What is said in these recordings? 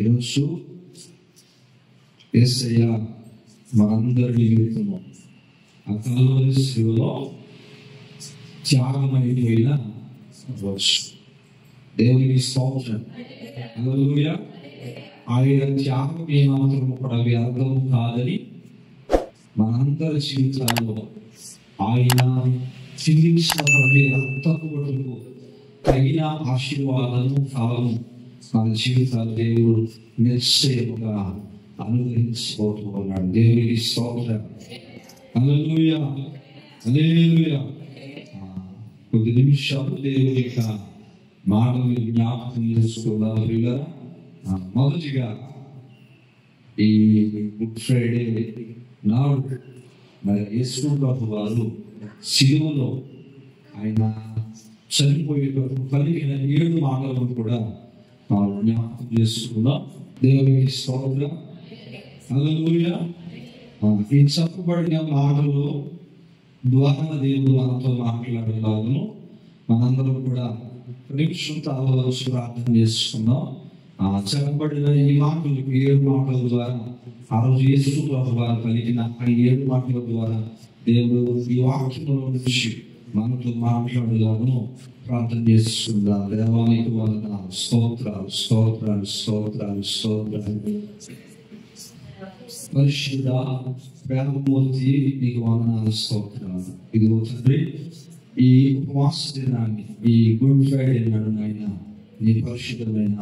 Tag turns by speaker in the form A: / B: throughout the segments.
A: ఈరోజు యేసయ్య మనందరి నిమిత్తము ఆ కల్వరి శిలువలో త్యాగమైపోయిన రోజు. దేవునికి స్తోత్రం. హల్లెలూయా. ఆయన త్యాగం ఏమాత్రం కూడా వ్యర్థం కాదని మనందరి జీవితాల్లో ఆయన చిలించిన ప్రతి రక్తపు బొట్టుకు తగిన ఆశీర్వాదము ఫలము మన జీవితాలు దేవుడు నిశ్చయముగా అనుగ్రహించబోతూ ఉన్నాడు. దేవునికి స్తోత్రం. హల్లెలూయా, హల్లెలూయా. కొద్ది నిమిషాలు దేవుని యొక్క మాటలు జ్ఞాపకం చేసుకున్నాం. మొదటిగా ఈ గుడ్ ఫ్రైడే నాడు మరి యేసు ప్రభు వారు శిలువలో ఆయన చనిపోయేటప్పుడు పలికిన 7 మాటలను కూడా జ్ఞాపకం చేసుకున్నాం. దేవునికి స్తోత్రం. హల్లెలూయా. ఈ చెప్పబడిన మాటలు ద్వారా దేవుడు మనతో మాట్లాడేలాగను మనందరం కూడా నిమిషం తాగవలసి ప్రార్థన చేసుకున్నాం. చెప్పబడిన ఈ మాటలు 7 మాటల ద్వారా ఆ రోజు యేసు ప్రభు వారు పలికిన 7 మాటల ద్వారా దేవుడు ఈ వాక్యంలో నుంచి మనతో మాట్లాడేలాగను ప్రార్థన చేసుకుందాం. దేవానికి వందనాలు, స్తోత్రాలు, స్తోత్రాలు, స్తోత్రాలు, స్తోత్రాలు. పరిశుద్ధ ప్రేమమూర్తి నీకు వందనాలు, స్తోత్రాలు. ఇదిగో తండ్రి, ఈ ఉపవాస దినాన్ని, ఈ గుడ్ ఫ్రైడే నాడు నాయన నీ పరిశుద్ధమైన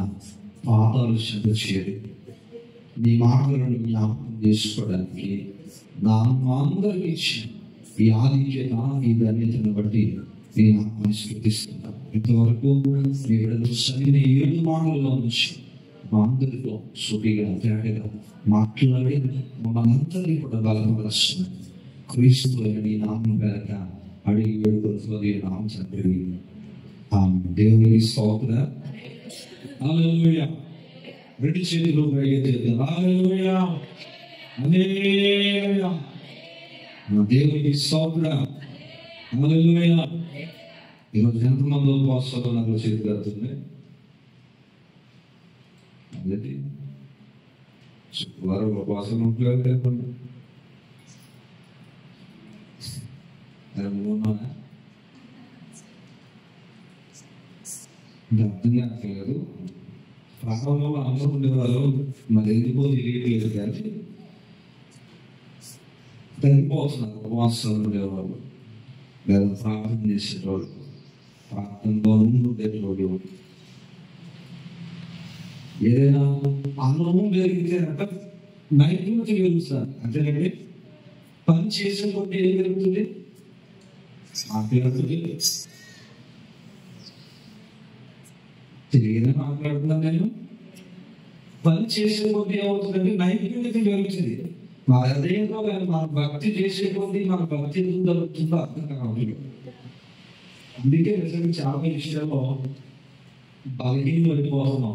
A: పాదాలు చెంత చేరి నీ మాటలను జ్ఞాపకం చేసుకోవడానికి నా అందరికి ఇచ్చిన ఈ ఆధిక్యత, ఈ ధన్యతను బట్టి నేను ఆత్మని స్ఫూర్తిస్తున్నాను. ఇంతవరకు నీ బిడ్డలు సరైన 7 మాటల్లో నుంచి మా అందరితో సుఖిగా తేటగా మాట్లాడి మనందరినీ కూడా బలపరుస్తున్నాను. క్రీస్తు నీ నామం పేరట అడిగి వేడుకొలుతుంది నామం తండ్రి. దేవునికి స్తోత్రం. హల్లెలూయా. 2 చేతులు పైకెత్తి హల్లెలూయా, హల్లెలూయా. దేవునికి స్తోత్రం. హల్లెలూయా. ఈరోజు ఎంతమంది ఉపవాసాలు నాకు చేతి కడుతుంది? అదే శుక్రవారం ఉపవాసం ఉంటుంది లేకుండా అర్థం కాలేదు. ప్రారంభంలో అందరూ ఉండేవాళ్ళు, మరి ఎందుకో తెలియట్లేదు కానీ తగ్గిపోతున్నారు. ఉపవాసాలు ఉండేవాళ్ళు, లేదా ప్రార్థన చేసేవాళ్ళు, ప్రార్థనలో ఉండేటోళ్ళు. ఏదైనా అనుభవం పెరిగితే అంటే నైపుణ్యత పెరుగుతుంది. అంతేనండి. పని చేసే కొద్ది ఏం పెరుగుతుంది? మాట్లాడుతుంది. తెలియదని మాట్లాడుతున్నాను నేను. పని చేసే కొద్ది ఏమవుతుందంటే నైపుణ్యత పెరుగుతుంది. మా హృదయంలో కానీ మన భక్తి చేసే కొద్ది మన భక్తి ఎందుకు జరుగుతుందో అర్థం కావాలి. అందుకే నిజంగా చాలా విషయాల్లో బలహీనం అయిపోతున్నాం.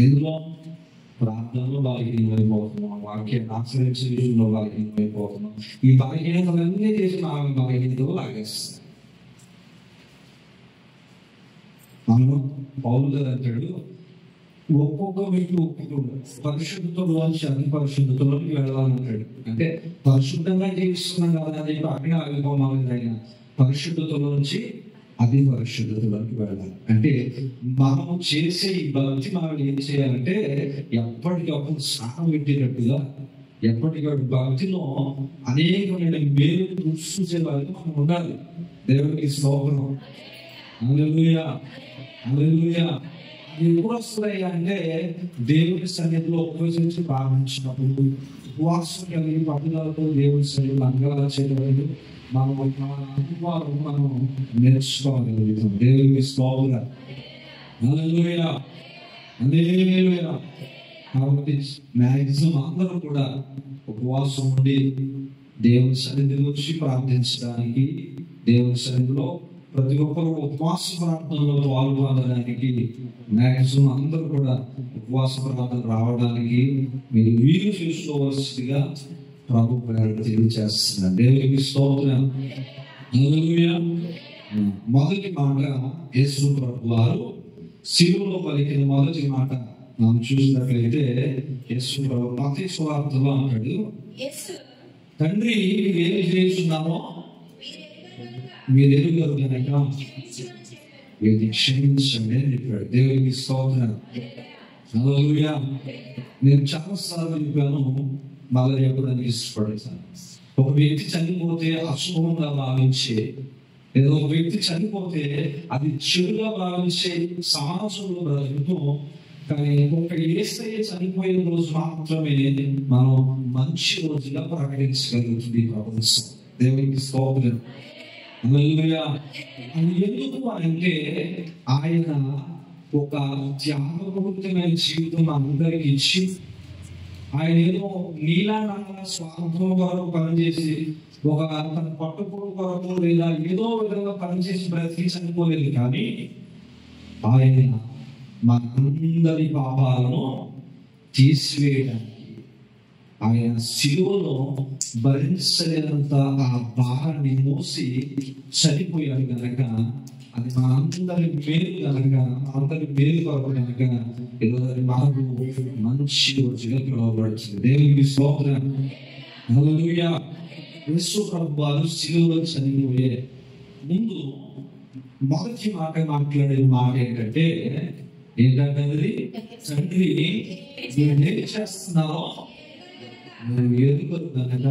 A: ఎందులో? ప్రార్థనలో బలహీనం అయిపోతున్నాం, వాక్యాన్ని ఆశ్రయించే విషయంలో బలహీనం అయిపోతున్నాం. ఈ బలహీనతలన్నీ చేసి మనం బలహీనతలు లాగేస్తాం. మనం పౌలు గారు అంటాడు, ఒక్కొక్క వ్యక్తి ఒప్పుకుంటాడు పరిశుద్ధతలోంచి అతి పరిశుద్ధతలోకి వెళ్ళాలంటాడు. అంటే పరిశుద్ధంగా జీవిస్తున్నాం కదా అని చెప్పి అక్కడ ఆగిపోవాలి. ఆయన పరిశుద్ధతలోంచి అతి పరిశుద్ధతలోకి వెళ్ళాలి. అంటే మనం చేసే ఈ భక్తి మనం ఏం చేయాలంటే ఎప్పటికప్పుడు స్నానం పెట్టేటట్టుగా ఎప్పటికప్పుడు భక్తిలో అనేకమైన మేలు చూసే వాళ్ళకి మనం ఉండాలి. దేవునికి స్తోత్రం. హల్లెలూయా, హల్లెలూయా. ఎప్పుడు వస్తున్నాయి అంటే దేవుని సన్నిధిలో ఉపయోగించి ప్రారంభించినప్పుడు, ఉపవాసం కలిగి పట్టుదలతో దేవుని సన్నిధిలో అంగళాలు చేయడం మనం నేర్చుకోగలుగుతాం. దేవునికి స్తోత్రం. హల్లెలూయా, హల్లెలూయా. కాబట్టి మ్యాక్సిమం అందరూ కూడా ఉపవాసం ఉండి దేవుని సన్నిధిలో వచ్చి ప్రార్థించడానికి, దేవుని సన్నిధిలో ప్రతి ఒక్కరు ఉపవాస ప్రార్థనలో పాల్గొనడానికి మ్యాక్సిమం అందరూ కూడా ఉపవాస ప్రార్థన రావడానికి మీరు వీలు చేసుకోవాల్సిందిగా ప్రభు పేరు తెలియజేస్తున్నాను. దేవునికి స్తోత్రం. హల్లెలూయా. మొదటి మాట యేసు ప్రభు వారు శిలువలో పలికిన మొదటి మాట మనం చూసినట్లయితే యేసు ప్రభు మత్తయి సువార్తలో అంటాడు, తండ్రి మీరు ఏమి చేస్తున్నారో మీరు ఎరుగరు కనుక వీరిని క్షమించండి అని చెప్పాడు. దేవునికి స్తోత్రం. హల్లెలూయా. నేను చాలాసార్లు చెప్పాను, మళ్ళీ చెప్పడానికి ఇష్టపడతాను. ఒక వ్యక్తి చనిపోతే అశుభంగా భావించే, లేదా ఒక వ్యక్తి చనిపోతే అది చెడుగా భావించే సమాజంలో బ్రతుకుతూ, కానీ ఒక యేసయ్య చనిపోయిన రోజు మాత్రమే మనం మంచి రోజుగా ప్రకటించగలుగుతుంది ప్రపంచం. దేవునికి స్తోత్రం. హల్లెలూయా. అది ఎందుకు అంటే ఆయన ఒక త్యాగపూరితమైన జీవితం అందరికి ఇచ్చి, ఆయన ఏదో నీలా స్వార్థం కొరకు పనిచేసి ఒక తన పట్టుకోడు కొరకు లేదా ఏదో విధంగా పనిచేసి బ్రతికి చనిపోలేదు, కానీ ఆయన మనందరి పాపాలను తీసివేయడానికి ఆయన శిలువలో భరించలేనంత ఆ భారాన్ని మోసి చనిపోయాడు కనుక, అది మనందరి మేలు కనుక, మనందరి మేలు కొరకు కనుక ఈరోజు మనకు మంచి రోజుగా పిలువబడుతుంది. దేవునికి స్తోత్రం. హల్లెలూయా. యేసు ప్రభు వారు శిలువలో చనిపోయే ముందు మొదటి మాట మాట్లాడే మాట ఏంటంటే తండ్రి మీరు ఏం చేస్తున్నారో నేను ఎరుగరు కనుక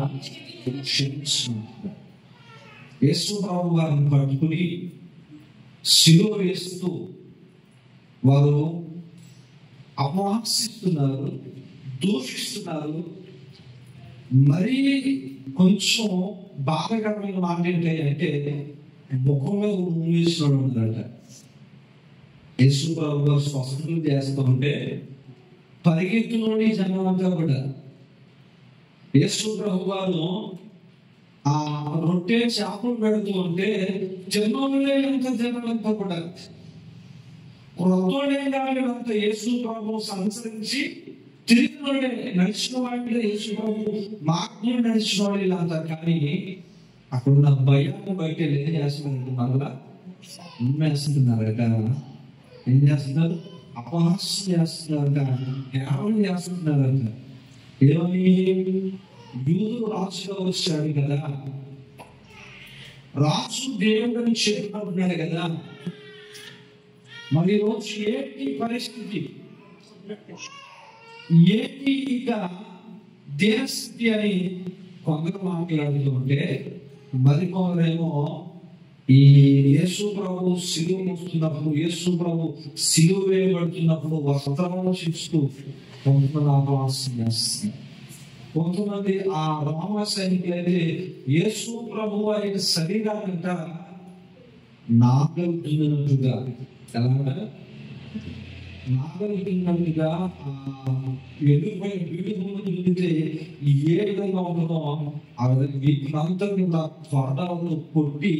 A: క్షమించున్నాను. యేసు ప్రభు వారిని పట్టుకుని శిలువ వేస్తూ వారు అపహాసిస్తున్నారు, దూషిస్తున్నారు. మరీ కొంచెం బాధాకరమైన మాట ఏంటంటే ముఖం మీద మూవేసినాడు ఉన్నారట. యేసు ప్రభు గారు స్వస్థతలు చేస్తూ ఉంటే పరిగెత్తులోని జనం అంతా కూడా యేసు ప్రభు గారు ఆ రొట్టె చేపలు పెడుతూ ఉంటే జనంలో ఎంత జనాలంతా కూడా క్రొత్తోడేంత యేసు ప్రభు సంచరించి తిరిగి నడిచిన వాడిలో యేసు ప్రభు మార్గంలో నడిచిన వాడు ఇలా అంటారు. కానీ అక్కడున్న భయాన్ని బయట ఏం చేస్తున్నారు, మళ్ళా ఉమ్మేస్తున్నారట. ఏం చేస్తున్నారు? అపహాస్యం చేస్తున్నారట, కేవలం చేస్తున్నారట. ఏమని? యూదుడు రాజుగా వచ్చాడు కదా, రాజు దేవుడని చెప్పుకుంటున్నాడు కదా, మరి రోజు ఏంటి పరిస్థితి, ఏంటి ఇక దేశస్థితి అని కొందరు మాట్లాడుతూ ఉంటే, మరి కొందరేమో ఈ యేసు ప్రభు సిలువ మోస్తున్నప్పుడు, యేసు ప్రభు సిలువ వేయబడుతున్నప్పుడు వస్త్రాలు చూస్తూ కొంతమంది ఆవాసం చేస్తున్నారు. కొంతమంది ఆ రోమ సైనికులైతే యేసు ప్రభు ఆయన శరీరాన్నంట నాగలు దున్నినట్టుగా, ఎలాగా నాగలు దున్నినట్టుగా ఎదురుపై వీడుభూమి దున్నితే ఏ విధంగా ఉంటుందో ఆ విధంగా వీటినంతా కూడా త్వరలో కొట్టి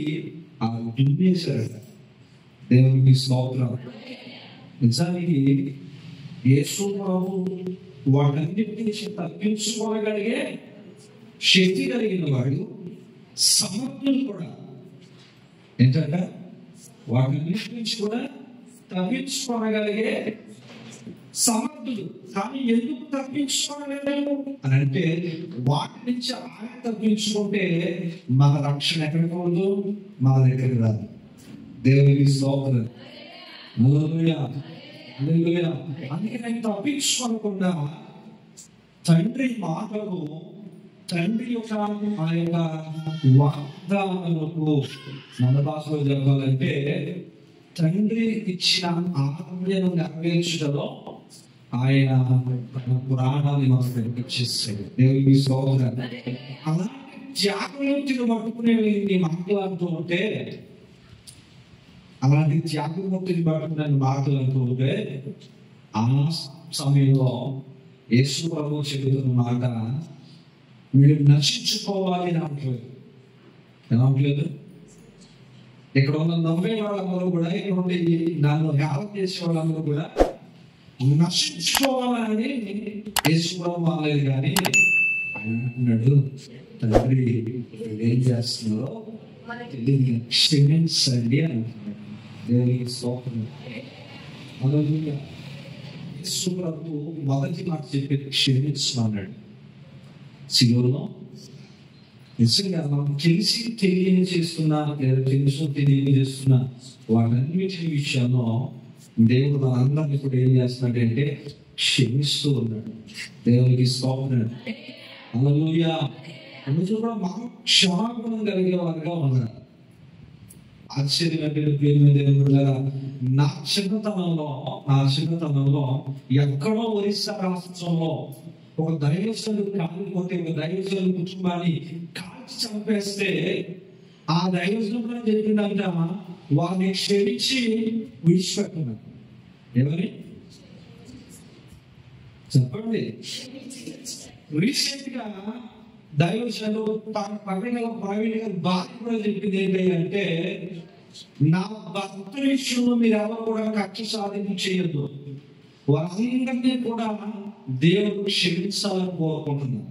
A: ఆ దున్నేశాడు. దేవునికి స్తోత్రం. నిజానికి యేసు ప్రభు వాటన్నిటి నుంచి తప్పించుకోగలిగే శక్తి కలిగిన వాడు, సమర్థులు కూడా. ఏంటంటే వాటన్నిటి నుంచి కూడా తప్పించుకోగలిగే సమర్థులు. కానీ ఎందుకు తప్పించుకోగలరు అని అంటే, వాటి నుంచి ఆయన తప్పించుకుంటే మన రక్షణ ఎక్కడికి పోదు, మన దగ్గరికి రాదు. దేవునికి స్తోత్రం. హల్లెలూయా. హల్లెలూయా. అందుకే నేను తప్పించుకోకుండా తండ్రి మాటలు, తండ్రి యొక్క ఆ యొక్క వాగ్దానాలకు మన భాషలో చెప్పాలంటే తండ్రి ఇచ్చిన ఆజ్ఞను నెరవేర్చడంలో ఆయన ప్రాణాన్ని మనకు ఇచ్చేస్తాడు. దేవునికి స్తోత్రం. అలాంటి త్యాగమూర్తిని పట్టుకునే మాట్లాడుతూ ఉంటే, అలాంటి త్యాగమూర్తిని పట్టుకునే మాట్లాడుతూ ఉంటే ఆ సమయంలో యేసు ప్రభు చెబుతున్న మాట, వీడు నశించుకోవాలి అని అనట్లేదు. ఎలా అనట్లేదు? ఇక్కడ ఉన్న నమ్మే వాళ్ళందరూ కూడా, ఇక్కడ ఉండే నన్ను హేళన చేసే వాళ్ళందరూ కూడా నశించుకోవాలని యేసు ప్రభు అనలేదు. కానీ ఆయన అంటున్నాడు, తండ్రి ఏం చేస్తున్నారో క్షమించండి అని అంటున్నాడు. దేవునికి స్తోత్రం. హల్లెలూయా. యేసు ప్రభు మొదటి మాట చెప్పి క్షమించమన్నాడు. సిలువలో నిజంగా మనం తెలిసి తెలియని చేస్తున్నా లేదా తెలుసు తెలియని చేస్తున్నా వాటన్నిటి విషయంలో దేవుడు మనందరినీ ఇప్పుడు ఏం చేస్తున్నాడంటే క్షమిస్తూ ఉన్నాడు. దేవునికి స్తోత్రం. హల్లెలూయా. అందులో కూడా మనం క్షమాగుణం కలిగే వారిగా ఉన్నారు. ఆశ్చర్యమైన దేవుడు, నా చిన్నతనంలో ఎక్కడో ఒరిస్సా రాష్ట్రంలో ఒక దైవజనుడు కాకపోతే ఒక దైవజనుడు కుటుంబాన్ని కాల్చి చంపేస్తే ఆ దైవజనుడు చెప్పిందంట వారిని క్షమించి విడిచిపెట్టున్నాడు. ఎవరి చెప్పండి. రీసెంట్ గా దైవజనుడు పక్కన ప్రవీణ్ గారు భార్య కూడా చెప్పింది ఏంటంటే, నా భర్త విషయంలో మీరు ఎవరు కూడా కక్ష సాధింపు చేయొద్దు, వారందరినీ కూడా దేవుడు క్షమించాలని కోరుకుంటున్నాను.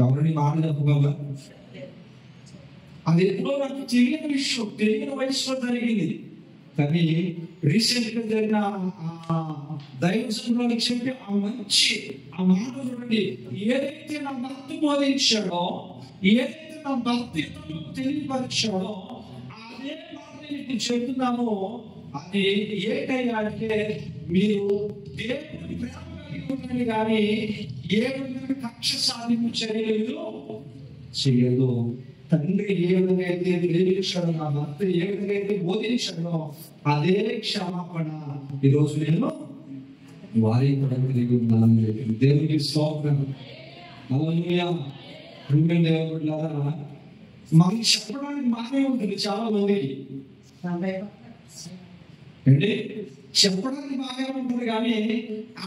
A: ఎవరిని మాట్లాడకపోగా అది ఎప్పుడో నాకు తెలియని విషయం, తెలియని వయసులో జరిగింది. కానీ రీసెంట్ గా జరిగిన దైవజనుడికి చెప్పి ఆ మాట చూడండి, ఏదైతే నా భర్త బోధించాడో, ఏదైతే నా భర్త ఇతరులకు తెలియపరిచాడో అదే మాట నేను చెప్తున్నాను. అది ఏంటయ్యా అంటే, మీరు దేవుని ప్రేమ కలిగి ఉండండి కానీ ఏ విధంగా కక్ష సాధింపు చర్యలు చేయదు. తండ్రి ఏ విధంగా అయితే ప్రేమించాడో, నా భర్త ఏ విధంగా అయితే బోధించాడో అదే క్షమాపణ ఈరోజు నేను వారి కూడా కలిగి ఉన్నానని చెప్పి దేవునికి స్తోత్రం. హల్లెలూయా. దేవుడులారా, మనం చెప్పడానికి బాగానే ఉంటుంది చాలా మందికి అంటే చెప్పడానికి బాగానే ఉంటుంది కానీ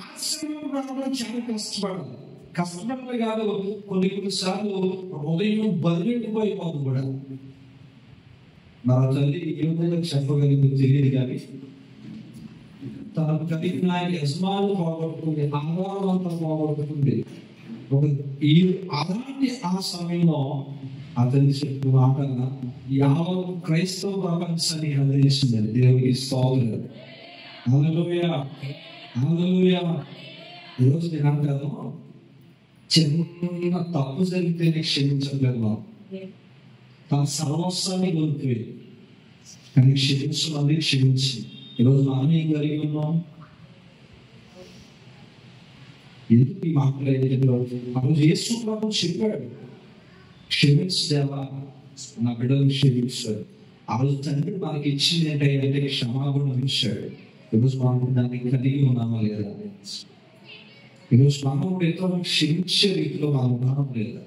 A: ఆశ్రమం రావడం చాలా కష్టపడాలి కాదు. కొన్నిసార్లు హృదయం బదిలిపోయిపోతుంది కూడా. మన తల్లి ఏ విధంగా చెప్పగలిగిందో తెలియదు కానీ తనకు కలిగిన యజమాని పోగొట్టుకుంది, ఆధారం అంతా పోగొట్టుకుంది. అలాంటి ఆ సమయంలో అతని చెప్పిన మాట యావత్ క్రైస్తవ ప్రపంచాన్ని అందించింది. దేవునికి స్తోత్రం. హల్లెలూయా. హల్లెలూయా. ఈరోజు నేను అంటాను, చిన్న తప్పు జరిగితేనే క్షమించగలను. తన సర్వస్వాన్ని కోల్పోయి కానీ క్షమించమని క్షమించి ఈరోజు మనం ఏం కలిగి ఉన్నాం? ఎందుకు ఈ మాటలు ఆ రోజు యేసు ప్రభువు చెప్పాడు, క్షమించేవా నా బిడ్డలను క్షమించాడు. ఆ రోజు తండ్రి మనకి ఇచ్చింది ఏంటంటే క్షమాగుణం ఇచ్చాడు. ఈరోజు మనం దాన్ని కలిగి ఉన్నామా లేదా? ఈరోజు మనం ఇతరులను క్షమించే రీతిలో మనం ఉన్నామా లేదా?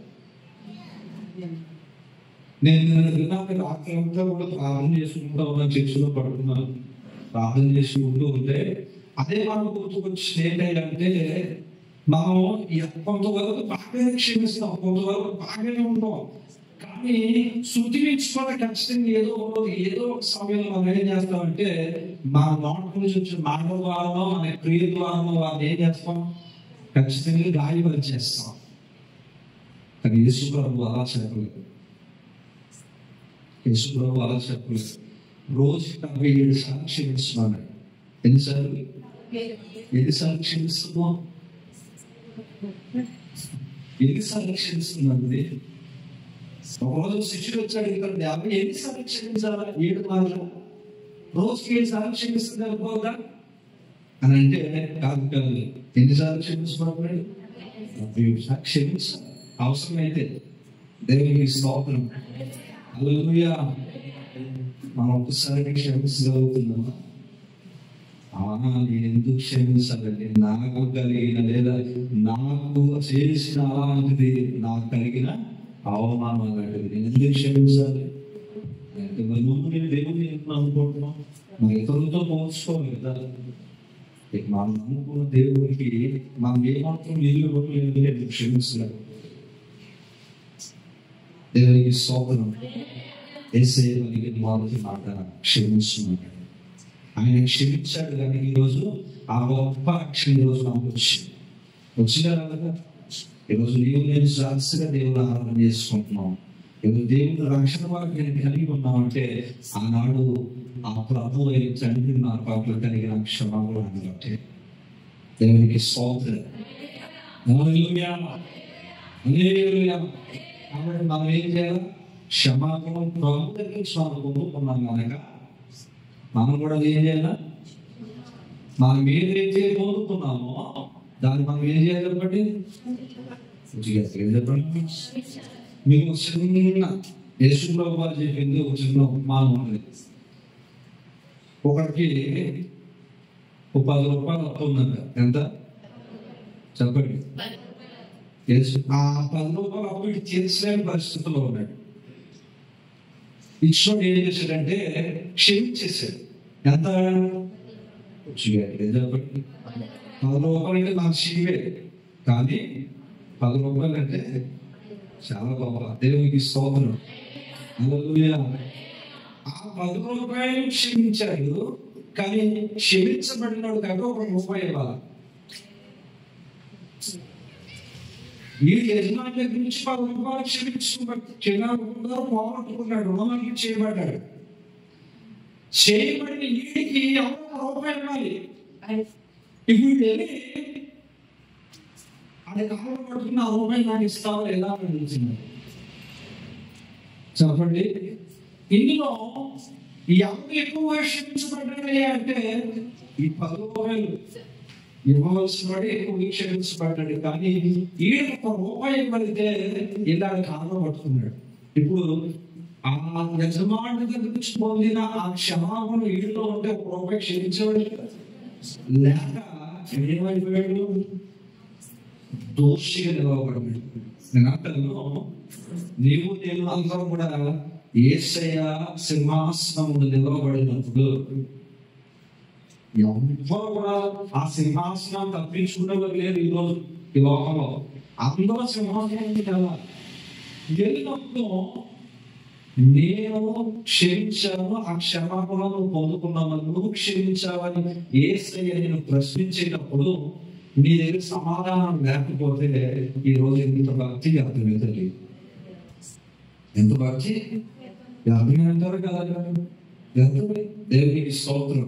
A: నేను రాత్రి అంతా కూడా ప్రార్థన చేసుకుంటా ఉన్నా, చర్చిలో పడుతున్నాను, ప్రార్థన చేసుకుంటూ ఉంటే అదే మనం గుర్తుకొచ్చింది ఏంటంటే, మనం కొంతవరకు బాగానే క్షమిస్తాం, కొంతవరకు బాగానే ఉంటాం. కానీ శృతి మించుకోవడం ఖచ్చితంగా ఏదో ఒక సమయంలో మనం ఏం చేస్తామంటే, మన నోటి నుంచి వచ్చిన మాట ద్వారానో మన క్రియ ద్వారానో వాళ్ళు ఏం చేస్తాం, ఖచ్చితంగా గాయపరిచేస్తాం. కానీ యేసు ప్రభు అలా చెప్పలేదు. యేసు ప్రభు అలా చెప్పలేదు. రోజు 77 సార్లు క్షమిస్తున్నాడు. ఎన్నిసార్లు క్షమిస్తున్నాం? ఎన్నిసార్లు క్షమిస్తున్నాడు? ఒకరోజు శిష్యుడు వచ్చాడు, ఇక్కడ 50 ఎన్నిసార్లు క్షమించాలా? 7 మార్లు. రోజుకి 7 సార్లు క్షమిస్తుంది అనుకోదా అని అంటే కాదు. ఎన్నిసార్లు క్షమిస్తున్నాడు? క్షమించాలి అవసరమైతే. దేవునికి స్తోత్రం. హల్లెలూయా. మనం ఒకసారి క్షమించగలుగుతున్నామా? నేను ఎందుకు క్షమించాలండి? నాకు కలిగిన లేదా నాకు చేసిన అలాంటిది, నాకు కలిగిన అవమానం అలాంటిది నేను ఎందుకు క్షమించాలి? నువ్వు నేను దేవుని అనుకుంటున్నావు, మా ఇతరులతో పోల్చుకోవాలి కదా. మనం నమ్ముకున్న దేవుడికి మనం ఏమాత్రం ఇల్లు కొట్టలేదు, క్షమించలేదు. దేవునికి స్తోత్రం. యేసయ్య కలిగిన వారికి మాట క్షమించున్నాడు. ఆయన క్షమించాడు కానీ ఈరోజు ఆ గొప్ప రక్షణ ఈరోజు నాకు వచ్చిందా కదా? ఈరోజు నీవు నేను సాక్షిగా దేవుడు ఆరాధన చేసుకుంటున్నాం. దేవుని రక్షణ వాక్యం కలిగి ఉన్నామంటే ఆనాడు ఆ ప్రభు తండ్రి నా పట్ల కలిగిన క్షమాపణ అంటే దేవునికి స్తోత్రం. హల్లెలూయా, హల్లెలూయా. కాబట్టి మనం ఏం చేయాలి? క్షమాపణ ప్రభు దగ్గర మనం పొందుకున్నాం కనుక మనం కూడా ఏం చేయాలి? మనం ఏదైతే పొందుకున్నామో దాన్ని మనం ఏం చేయాలి చెప్పండి? చెప్పండి. మీకు చిన్న యేసు ప్రభు వారు చెప్పింది ఒక చిన్న ఉపమానం ఉంది. ఒకరికి ఒక 10 రూపాయలు అప్పు ఉందంట. ఎంత చెప్పండి? ఆ 10 రూపాయలు అప్పు తీర్చలేని పరిస్థితుల్లో ఉన్నాడు. ఇచ్చినోడు ఏం చేశాడంటే క్షమించేశాడు. ఎంత చెప్పండి? 10 రూపాయలు అంటే నాకు చీవే, కానీ 10 రూపాయలు అంటే చాలా గొప్ప. దేవునికి స్తోత్రం. హల్లెలూయా. ఆ 10 రూపాయలు క్షమించాడు, కానీ క్షమించబడినాడు కాక 1 రూపాయి ఇవ్వాలి. ఈ యజమాని దగ్గర నుంచి 10 రూపాయలు క్షమించుకున్నారు, పోగొట్టుకున్నాడు, రుణమాఫీ చేయబడ్డాడు. చేయబడిన వీడికి 1 రూపాయి ఇవ్వాలి. ఇప్పుడు వెళ్ళి అది కావాలి పడుతున్న 1 రూపాయలు నాకు ఇస్తావా లేదా అని అడుగుతున్నాడు. చెప్పండి, ఇందులో ఎవరు ఎక్కువగా క్షమించబడ్డాయి అంటే ఈ 10 రూపాయలు ఇవ్వవలసిన వాడు ఎక్కువ క్షమించబడ్డాడు. కానీ ఈడు 1 రూపాయి ఇవ్వడితే ఇలా కారణం పట్టుకున్నాడు. ఇప్పుడు ఆ యజమాని దగ్గర నుంచి పొందిన ఆ క్షమాపణ ఈడులో ఉంటే 1 రూపాయి క్షమించేవాడు లేక ఏమైపోయాడు? దోషిగా నిలవబడ్డాడు. నేను అంటాను, నీవు నేను అందరం కూడా యేసయ్య సింహాసనం నిలవబడినప్పుడు ఎవ్వరు కూడా ఆ సింహాసనం తప్పించుకునేవారు లేరు. ఈరోజు ఈ లోకంలో అందరూ సింహాసనం వెళ్ళినప్పుడు నేను క్షమించాను, ఆ క్షమాపణను పొందుకున్నామని నువ్వు క్షమించావని యేసయ్య నేను ప్రశ్నించేటప్పుడు నీ దగ్గర సమాధానం లేకపోతే ఈ రోజు ఎంత భక్తి అర్థమవుతుంది. ఎంత భక్తి అర్థమంటారు కదా. దేవునికి స్తోత్రం.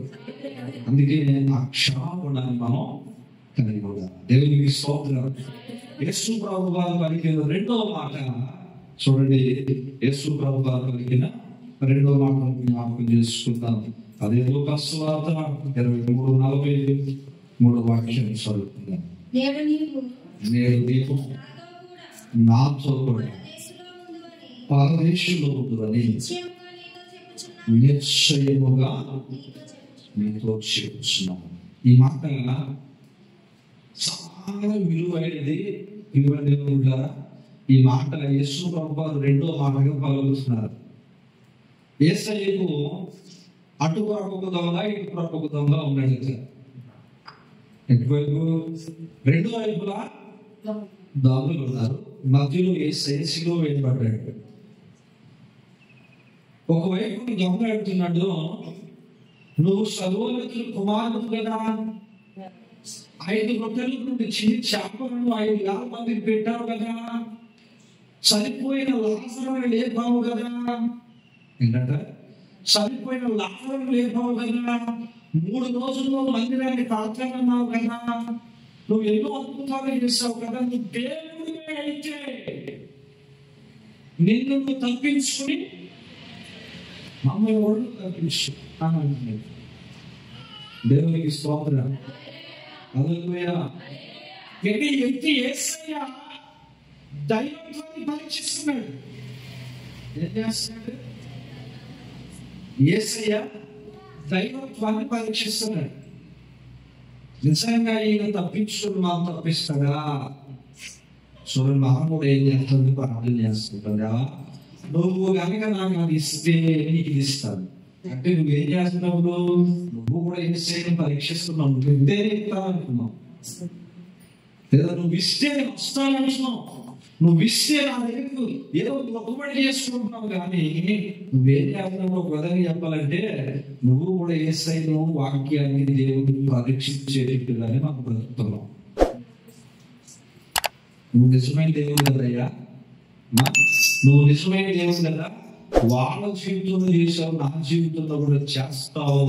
A: అందుకే ఆ క్షమాపణాన్ని మనం కలిగి ఉండాలి. దేవునికి స్తోత్రం. యేసు ప్రభు వారు పలికిన 2వ మాట చూడండి. యేసు ప్రభు వారు పలికిన 2వ మాట జ్ఞాపకం చేసుకుందాం. అదే లూకాసు సువార్త 23:43 వాక్యం చదువుకుందాం. నేడు నీవు నాతో కూడా పరదేశంలో ఉందని నిశ్చయముగా మీతో చెప్పుచున్నాను. ఈ మాట చాలా విలువైనది. ఈ మాట యేసు ప్రభు వారు 2వ మాటగా పలుకుతున్నారు. యేసయ్యకు అటువైపు ఒక దొంగ, ఇటువైపు ఒక దొంగ ఉన్నాడు. ఎటువైపు? 2 వైపులా దొంగలు ఉన్నారు. మధ్యలో యేసయ్య శిలువ వేయబడ్డాడు. ఒకవైపు దొంగ అంటున్నాడు, నువ్వు సర్వోన్నతుల కుమారుడు కదా, 5 రొట్టెల నుండి చిన్న చేపలను 5,000 మందికి పెట్టావు కదా, చనిపోయిన లాజరును లేపావు కదా. ఏంటంటే చనిపోయిన లాజరును లేపావు కదా, 3 రోజుల్లో మందిరాన్ని కడతానన్నావు కదా, నువ్వు ఎన్నో అద్భుతాలు చేసావు కదా. నువ్వు దేవుడివే అయితే నిన్ను తప్పించుకుని మమ్మల్ని ఒళ్ళు తప్పించు. దేవునికి స్తోత్రం. హల్లెలూయా. ప్రతి వ్యక్తి యేసయ్య దైవత్వాన్ని పరీక్షిస్తున్నాడు. ఏం చేస్తున్నాడు? యేసయ్య దైవత్వాన్ని పరీక్షిస్తున్నాడు. నిజంగా ఈయన తప్పించుకుని మనం తప్పిస్తాడా? చూడండి, మనం కూడా ఏం చేస్తుంది? ప్రార్థన చేస్తుంటా, నువ్వు కనుక నాకు అది ఇస్తే నీకు ఇది ఇస్తాను అంటే నువ్వేం చేస్తున్నావు? నువ్వు కూడా యేసయ్యని పరీక్షిస్తున్నావు. నువ్వు ఇద్దే ఇస్తావనుకున్నావు, లేదా నువ్వు ఇస్తే వస్తానంటున్నావు. నువ్వు ఇస్తే నా దగ్గరకు ఏదో మొక్కుబడి చేసుకుంటున్నావు. కానీ నువ్వేం చేస్తున్నావు? ఒక విధంగా చెప్పాలంటే నువ్వు కూడా యేసయ్యను వాక్యాన్ని దేవుడిని పరీక్షించేట్టుగానే మనం బ్రతుకుతున్నావు. నువ్వు నిజమైన దేవుడు కదయ్యా, నువ్వు నిజమైన దేవుడు కదా, వాళ్ళ జీవితంలో చేసావు, నా జీవితంలో కూడా చేస్తావు,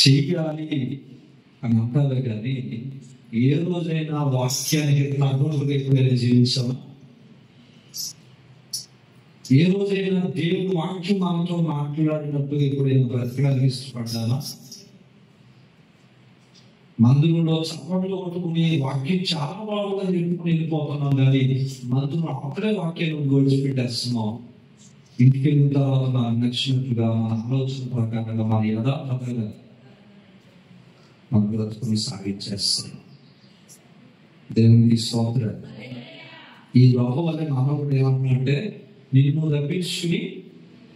A: చెయ్యాలి అని అంటారు. కానీ ఏ రోజైనా వాక్యానికి తగ్గట్టుగా ఎప్పుడైనా జీవించావా? ఏ రోజైనా దేవుడు వాక్యం మనతో మాట్లాడినప్పుడు ఎప్పుడైనా బ్రతకడానికి ఇష్టపడ్డావా? మందులో చప్పట్లు కొట్టుకుని వాక్యం చాలా బాగుందని చెప్పుకుని వెళ్ళిపోతున్నాం, కానీ మందులు అప్పుడే వాక్యాన్ని గోడిచిపెట్టేస్తున్నాం. ఇంటికి వెళ్ళిన తర్వాత మనకు నచ్చినట్టుగా, మన ఆలోచన ప్రకారంగా, మన యథార్థంగా మన బ్రతుకుని సాగించేస్తాం. దేవునికి స్తోత్రం. ఈ లోపం వల్ల మానవుడు ఏమంటున్నాడంటే, నిన్ను రప్పించుకుని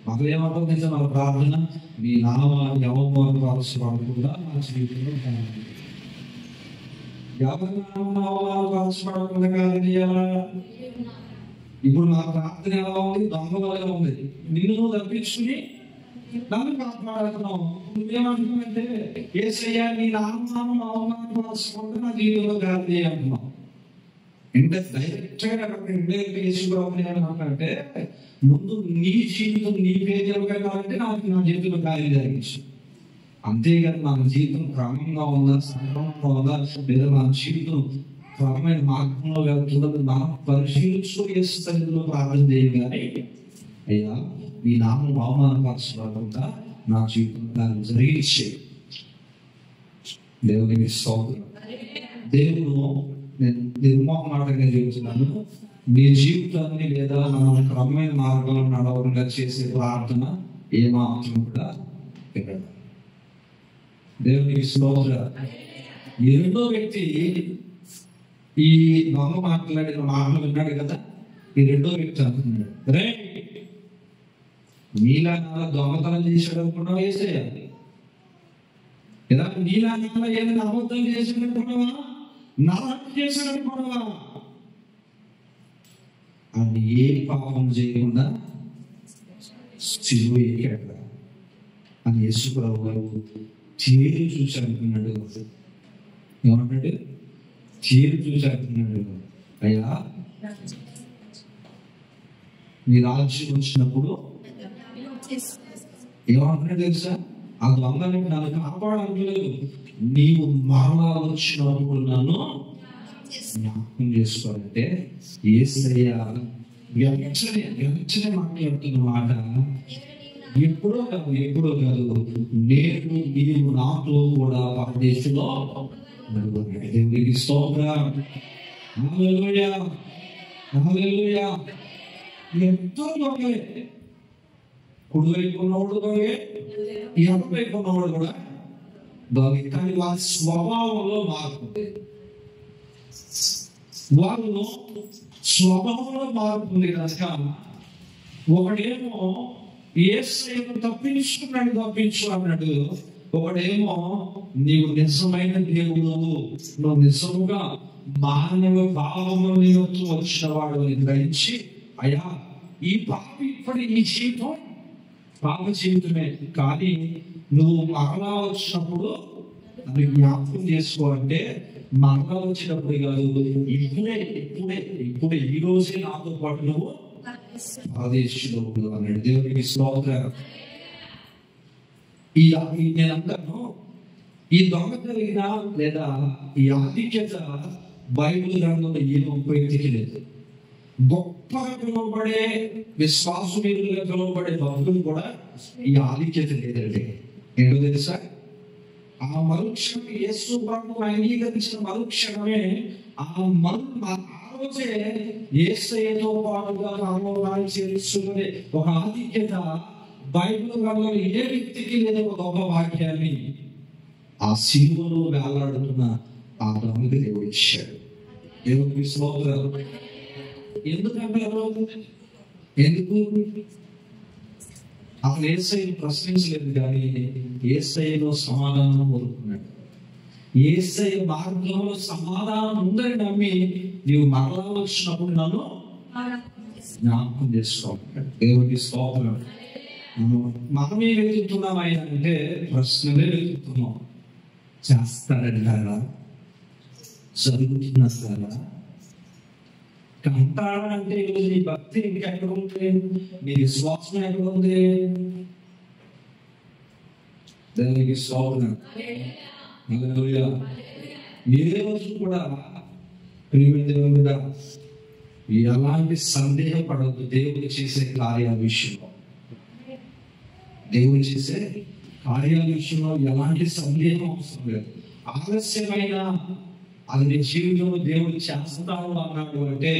A: మళ్ళీ ఏమంటుంది మన ప్రార్థన, నీ నామాన్ని అవమానపరచబడకుండా నా జీవితంలో ఎవరి నామాన్ని అవమానపరచబడకుండా కాదు చేయాలా? ఇప్పుడు నా ప్రార్థన ఎలా ఉంది? దొంగ వల్ల ఉంది. నిన్ను తప్పించుకుని నన్ను కాపాడుతున్నావు. నువ్వేమంటున్నావంటే, యేసయ్యా నీ నామాన్ని అవమానపరచకుండా నా జీవితంలో కాదు చేయాలంటున్నావు. అంటే డైరెక్ట్ గా ఏమంటే, ముందు నీ జీవితం నీ పేరు కాబట్టి నాకు నా జీవితంలో కార్యం జరిగించు. అంతేగాని మన జీవితం క్రమంగా ఉందా, సక్రమంగా ఉందా, లేదా మన జీవితం క్రమమైన మార్గంలో వెళ్తుందని మనం పరిశీలించుకో సన్నిధిలో ప్రార్థన చేయగానే, అయ్యా నీ నామం అవమానపరచకుండా నా జీవితం దాన్ని జరిగించే. దేవునికి స్తోత్రం. దేవుడు, నేను నిర్మోహమాటంగా చెబుతున్నాను, నీ జీవితాన్ని లేదా మన క్రమమైన మార్గంలో నడవకుండా చేసే ప్రార్థన ఏమాత్రం కూడా వినడు. దేవునికి స్తోత్రం. ఈ రెండో వ్యక్తి ఈ దొంగ మాట్లాడిన మాటలు విన్నాడు కదా, ఈ రెండో వ్యక్తి అంటున్నాడు, రే నీలా దొంగతనం చేసాడు అనుకున్నావా? వేసేయాలి కదా. నీలా ఏదైనా అబద్ధం చేసాడు అనుకున్నావా? నరకం చేసాడు అనుకున్నావా? అని ఏ పాపం చేయకుండా సిలువ ఎక్కాడు అని యేసు ప్రభువు గారు చేరి చూసి అంటున్నాడు. ఏమంటాడు? చేరి చూసి అంటున్నాడు, అయ్యా నీ రాజ్యం వచ్చినప్పుడు ఏమంటున్నాడు తెలుసా? ఆ దొంగని నన్ను కాపాడలేదు, నీవు మరలా వచ్చినప్పుడు నన్ను జ్ఞాపకం చేసుకోవాలంటే యేసయ్య వెంటనే మాట్లాడుతున్న మాట ఎప్పుడో కాదు, నేను నీవు నాతో కూడా పరదేశంలో దేవునికి స్తోత్రం. హల్లెలూయా, హల్లెలూయా. ఎంతో దొంగలే, కుడివైపు ఉన్నవాడు దొంగే, ఎడమవైపు ఉన్నవాడు కూడా దొంగే. కానీ వారి స్వభావంలో మార్పు, వాళ్ళు స్వభావంలో మార్పు ఉంది కనుక ఒకడేమో యేసయ్యను తప్పించు అన్నాడు, ఒకడేమో నీవు నిజమైన దేవుడు, నువ్వు నిజముగా మానవ భావము నిమిత్తం వచ్చిన వాడు అని గ్రహించి, అయ్యా ఈ పాపి ఇప్పుడు ఈ జీవితం పాప జీవితమే, కానీ నువ్వు మరలా వచ్చినప్పుడు నన్ను జ్ఞాపకం చేసుకోవాలంటే మరలా వచ్చినప్పుడు కాదు, ఇప్పుడే ఈ రోజే నాతో పాటు నువ్వు ఆదేశంలో అన్నాడు. దేవునికి స్తోత్రం. నేను అంటాను, ఈ దొంగ కలిగిన లేదా ఈ ఆధిక్యత బైబిల్ గ్రంథంలో ఏ ఉపయోగికి లేదు. గొప్పగా పిలువబడే విశ్వాసవీరులుగా పిలువబడే భక్తులు కూడా ఈ ఆధిక్యత లేదండి. ఏంటో తెలుసా? ఆ మరుక్షణం యేసు ప్రభువును అంగీకరించిన మరుక్షణమే ఆ రోజే యేసయ్యతో పాటుగా నామమును చేర్చుకునే ఒక ఆధిక్యత బైబిల్ గ్రంథంలో ఏ వ్యక్తికి లేదా ఒక గొప్ప వాక్యాన్ని ఆ సిలువలో వేలాడుతున్న ఆ దొంగకి దేవుడు ఇచ్చాడు. దేవునికి స్తోత్రం. ఎందుకంటారు? ఎందుకు అసలు యేసయ్యను ప్రశ్నించలేదు, కానీ యేసయ్యలో సమాధానం కోరుకున్నాడు. యేసయ్య మార్గంలో సమాధానం ఉందని నమ్మి నీవు మరలా వచ్చినప్పుడు నన్ను జ్ఞాపకం చేసుకోవాలి. దేవునికి స్తోత్రం. మనమే వెతుకుతున్నాం ఆయన అంటే ప్రశ్నలే వెతుకుతున్నాం. చేస్తారంటారా? జరుగుతున్నస్తారా? కంటాడంటే ఈరోజు నీ భక్తి ఇంకెక్కడ ఉంది, నీ విశ్వాసం ఎక్కడ ఉంది? దానికి స్తోత్రం. హల్లెలూయా. ఏ రోజు కూడా ప్రియమైన దేవుని మీద ఎలాంటి సందేహపడద్దు దేవుడు చేసే కార్యాల విషయంలో. దేవుడు చేసే కార్యాల విషయంలో ఎలాంటి సందేహం అవసరం లేదు. ఆలస్యమైన అది నీ జీవితంలో దేవుడు చేస్తాడు అన్నాడు అంటే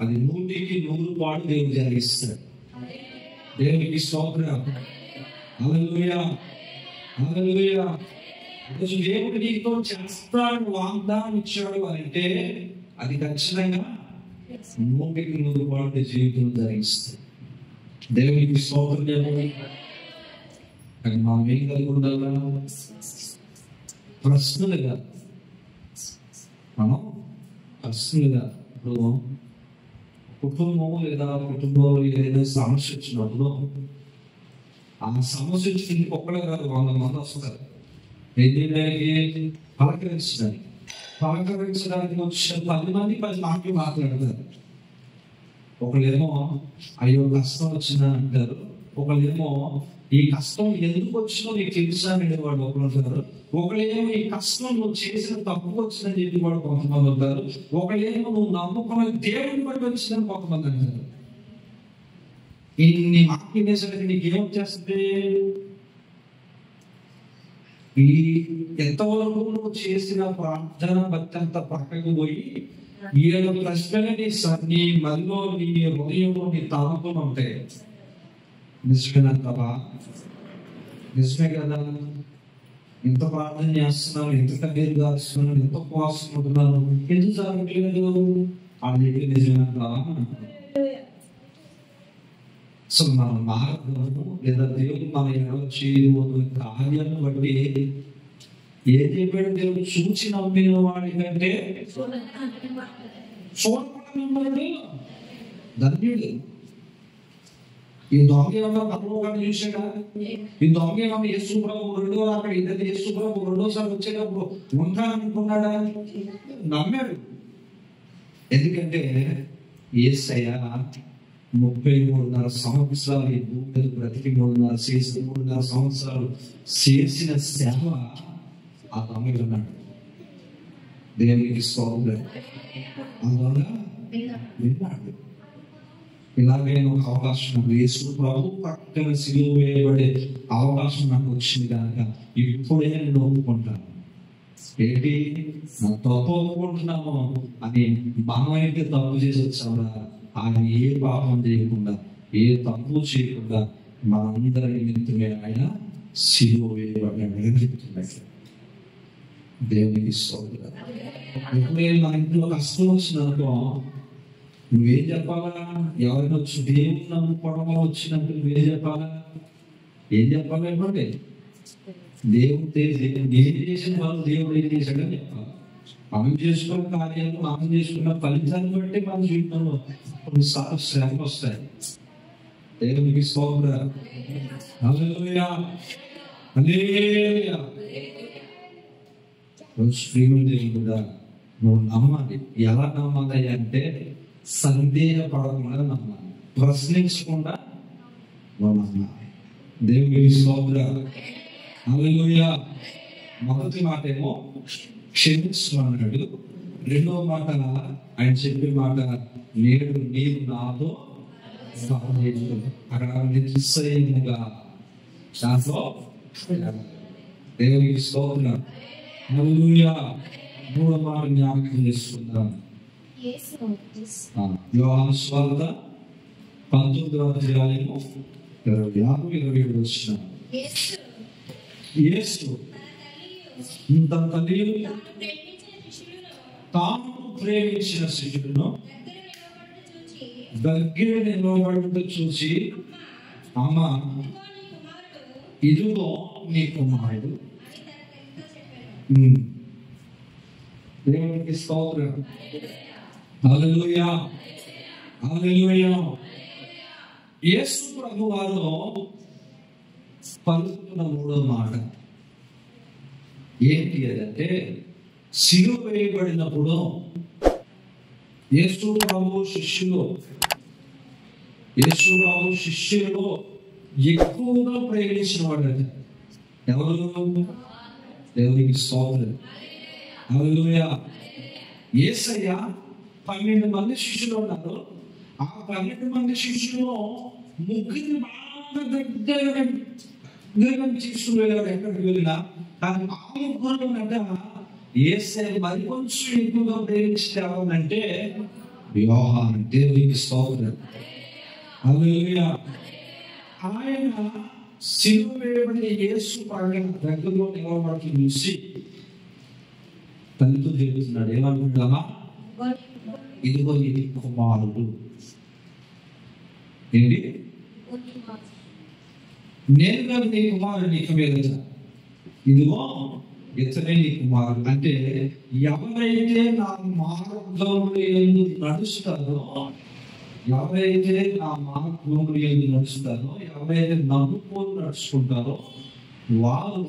A: అది 100% దేవుడు జరిగిస్తాడు. దేవునికి స్తోత్రం. హల్లెలూయా. హల్లెలూయా. దేవుడు నీతో చేస్తాడు వాగ్దానం ఇచ్చాడు అంటే అది ఖచ్చితంగా 100% జీవితం జరిగిస్తాడు. దేవునికి స్తోత్రం. కానీ మనం ఏం కలిగి ఉండాలా? ప్రశ్నలుగా మనం ప్రశ్నలుగా ఇప్పుడు కుటుంబం లేదా కుటుంబంలో ఏదైనా సమస్య వచ్చినప్పుడు ఆ సమస్య వచ్చి ఒక్కడే కాదు 100 మంది వస్తారు. ఏంటి? పలకరించడానికి వచ్చిన 10 మంది 10 మాటలు మాట్లాడతారు. ఒకళ్ళేమో అయ్యో కష్టం వచ్చిందా అంటారు, ఒకళ్ళేమో ఈ కష్టం ఎందుకు వచ్చిందో నీకు తెలుసా అనేవాడు ఒకరు ఉంటారు, ఒకళ్ళేమో ఈ కష్టం నువ్వు చేసిన తప్పు వచ్చిందని చెప్పి వాడు కొంతమంది ఉంటారు, ఒకళ్ళేమో నువ్వు నమ్ముకున్న దేవుని బట్టి వచ్చిందని కొంతమంది అంటారు. ఇన్ని మాటలు వినేసరికి నీకు ఏమొచ్చేస్తుంది? ఈ ఎంతవరకు నువ్వు చేసిన ప్రార్థన భక్తి అంతా పక్కకు పోయి 7 ప్రశ్నలు నీ మదిలో నీ హృదయంలో నీ తాలూకులు ఉంటాయి. నిజమేనంటావా? నిజమే కదా? ఎంత ప్రార్థన చేస్తున్నాను, ఎంత కన్నీరు కాస్తున్నాను, ఎంత ఉపవాసం ఉంటున్నాను, ఎందుకు జరగట్లేదు అని చెప్పి నిజమేనంటావా? అసలు మన మార్గము లేదా దేవుడు మన ఎడవ చేయబోతున్న కార్యాలను బట్టి ఏం చెప్పాడు దేవుడు? చూచి నమ్మిన వాడి కంటే చూడకుండా ధన్యుడు. ఈ దొంగ ఏమన్నా పరలోకాన్ని చూసాడా? ఈ దొంగ ఏమన్నా యేసు ప్రభు అక్కడ ఇద్దరు యేసు ప్రభు రెండోసారి వచ్చేటప్పుడు ఉంటాననుకున్నాడా? నమ్మాడు. ఎందుకంటే యేసయ్య 33.5 సంవత్సరాలు ఈ భూమి మీద బ్రతికి 3.5 సంవత్సరాలు చేసిన సేవ ఆ దొంగ ఉన్నాడు. దేవునికి స్తోత్రం. ఆ దొంగ విన్నాడు. ఇలాగే ఒక అవకాశం యేసు ప్రభు పక్కన సిలువ వేయబడే అవకాశం నాకు వచ్చింది కనుక ఇప్పుడే నేను ఒప్పుకుంటాను. ఏంటి నా తప్పు ఒప్పుకుంటున్నాము అని మనం అయితే తప్పు చేసి వచ్చామా? ఆయన ఏ పాపం చేయకుండా ఏ తప్పు చేయకుండా మనందరి నిమిత్తమే ఆయన సిలువ వేయబడ్డాడని చెప్తున్నాడు. దేవునికి స్తోత్రం. ఎప్పుడైనా మన ఇంట్లో కష్టం వచ్చిందనుకో నువ్వేం చెప్పాలా? ఎవరైనా వచ్చి దేవుని నమ్ముకోవడం వచ్చినప్పుడు నువ్వేం చెప్పాలా? ఏం చెప్పాలి? చెప్పండి. దేవుడు నేను చేసిన వాళ్ళు దేవుడు ఏం చేశాడని చెప్పాలి. మనం చేసుకున్న కార్యాలు మనం చేసుకున్న ఫలితాన్ని బట్టి మన జీవితంలో కొన్నిసార్లు శ్రమలు వస్తాయి. దేవునికి స్తోత్రం. హల్లెలూయా. హల్లెలూయా. దేవుడా నువ్వు నమ్మాలి. ఎలా నమ్మాలి అంటే సందేహపడకుండా నమ్మాలి, ప్రశ్నించకుండా నువ్వు నమ్మాలి. దేవునికి స్తోత్రం. హల్లెలూయా. మొదటి మాట ఏమో క్షమిస్తున్నాడు. రెండవ మాట ఆయన చెప్పే మాట నేడు నీవు నాతో సహజీవుడు. అక్కడ నిశ్చయముగా దాంట్లో దేవునికి స్తోత్రం. హల్లెలూయా. మూడవ మాట జ్ఞాపకం చేసుకుందాం. యోహాను సువార్త 19:26-27 వచ్చిన యేసు తన తల్లి తాను ప్రేమించిన శిష్యుడును దగ్గర నిలబడుతూ చూసి అమ్మ ఇదిగో నీ కుమారుడు. దేవునికి స్తోత్రం. హల్లెలూయా. హల్లెలూయా. యేసు ప్రభువారు పలుకుతున్న మూడో మాట ఏంటి అదంటే సిలువ వేయబడినప్పుడు యేసు ప్రభు శిష్యులలో ఎక్కువగా ప్రేమించిన వాడు ఎవరు? దేవునికి స్తోత్రం. హల్లెలూయా. యేసయ్య 12 మంది శిష్యులు ఉన్నారు. ఆ 12 మంది శిష్యుల్లో ముగ్గురిని బాగా దగ్గరగా తీసుకుని వెళ్ళాడు. ఎక్కడికి వెళ్ళినా కానీ ఆ ముగ్గురునంట యేసయ్య మరి కొంచెం ఎక్కువగా ప్రేమించేవాడంటే యోహాను. దేవునికి స్తోత్రం. హల్లెలూయా. ఆయన సిలువ వేయబడిన యేసు పడగ దగ్గరలో నిలబడి చూసి తనతో చెబుతున్నాడు, ఏమనుకుంటావా? ఇదిగో ఇది కుమారుడు. ఏంటి? నేను కాదు నీ కుమారుడు, నీకు మీద ఇదిగో ఇతనే నీ కుమారుడు. అంటే ఎవరైతే నా మార్గంలో నడుస్తారో, ఎవరైతే నా మార్గంలో నడుస్తారో, ఎవరైతే నమ్ముకొని నడుచుకుంటారో వారు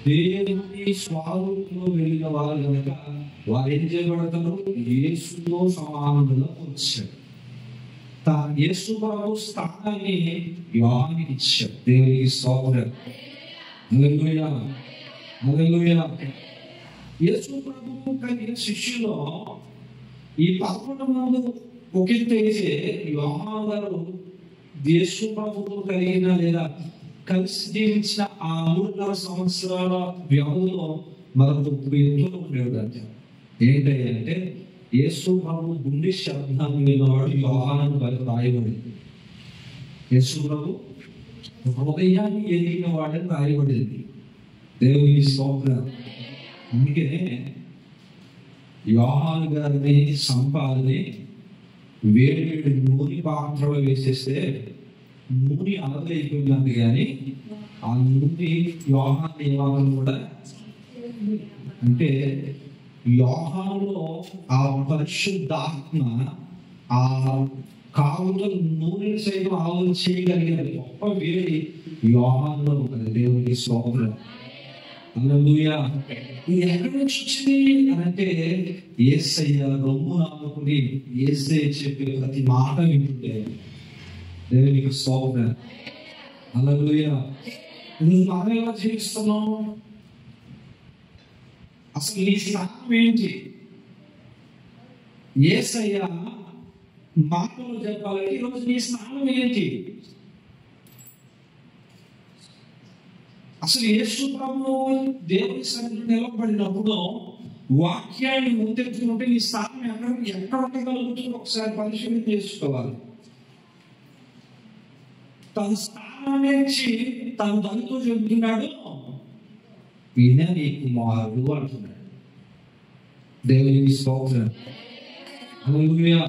A: దేవుని స్వరూపంలో వెళ్ళిన వారు కనుక వారు ఏం చేయబడతారు? యేసుతో సమానంగా వచ్చాడు. యేసు ప్రభు స్థానాన్ని యోహానుకి ఇచ్చాడు. దేవునికి స్తోత్రం. హల్లెలూయా. హల్లెలూయా. యేసు ప్రభు కలిగిన శిష్యులో ఈ 11 మంది ఒకెత్తైతే యోహాను గారు యేసు ప్రభుతో కలిగిన లేదా కలిసి జీవించిన ఆ 3.5 సంవత్సరాల వ్యవధిలో మరొక ఎత్తులో ఉండేవాడు. ఏంటంటే యేసు ప్రభు గుండె శబ్దాన్ని విన్నవాడు యోహాను గారు రాయబడింది. యేసు ప్రభు హృదయాన్ని ఎరిగిన వాడని రాయబడింది. దేవుని స్తోత్రం. అందుకనే యోహాను గారిని సంపాదని వేడి నూనె పాత్రలో వేసేస్తే నూనె అలగైపోయింది, కానీ ఆ నూనె యోహాను ఏమాత్రం కూడా అంటే యోహానులో ఆ పరిశుద్ధాత్మ ఆ కావుతో నూనె సైతం ఆవులు చేయగలిగిన గొప్ప వేడి యోహానులో ఉన్నది. దేవునికి స్తోత్రం. హల్లెలూయా. ఇది ఎక్కడి నుంచి వచ్చింది అని అంటే యేసయ్య రొమ్ము నాలుకుని యేసయ్య చెప్పే ప్రతి మాట వింటుంటే దేవునికి స్తోత్రం. హల్లెలూయా. మనం ఎలా జీవిస్తున్నాం? అసలు ఈ స్థానం ఏంటి? యేసయ్య మాటలు చెప్పాలంటే ఈరోజు నీ స్థానం ఏంటి? అసలు యేసు ప్రభువు దేవుని సన్నిధిలో నిలబడినప్పుడు వాక్యాన్ని ముందెత్తుకుంటే నీ స్థానం ఎక్కడ ఉండగలుగుతుందో ఒకసారి పరిశీలన చేసుకోవాలి. తన స్థానాన్ని ఇచ్చి తన దానితో చెబుతున్నాడు, ఈయన నీ కుమారుడు అంటున్నాడు. దేవునికి స్తోత్రం. హల్లెలూయా.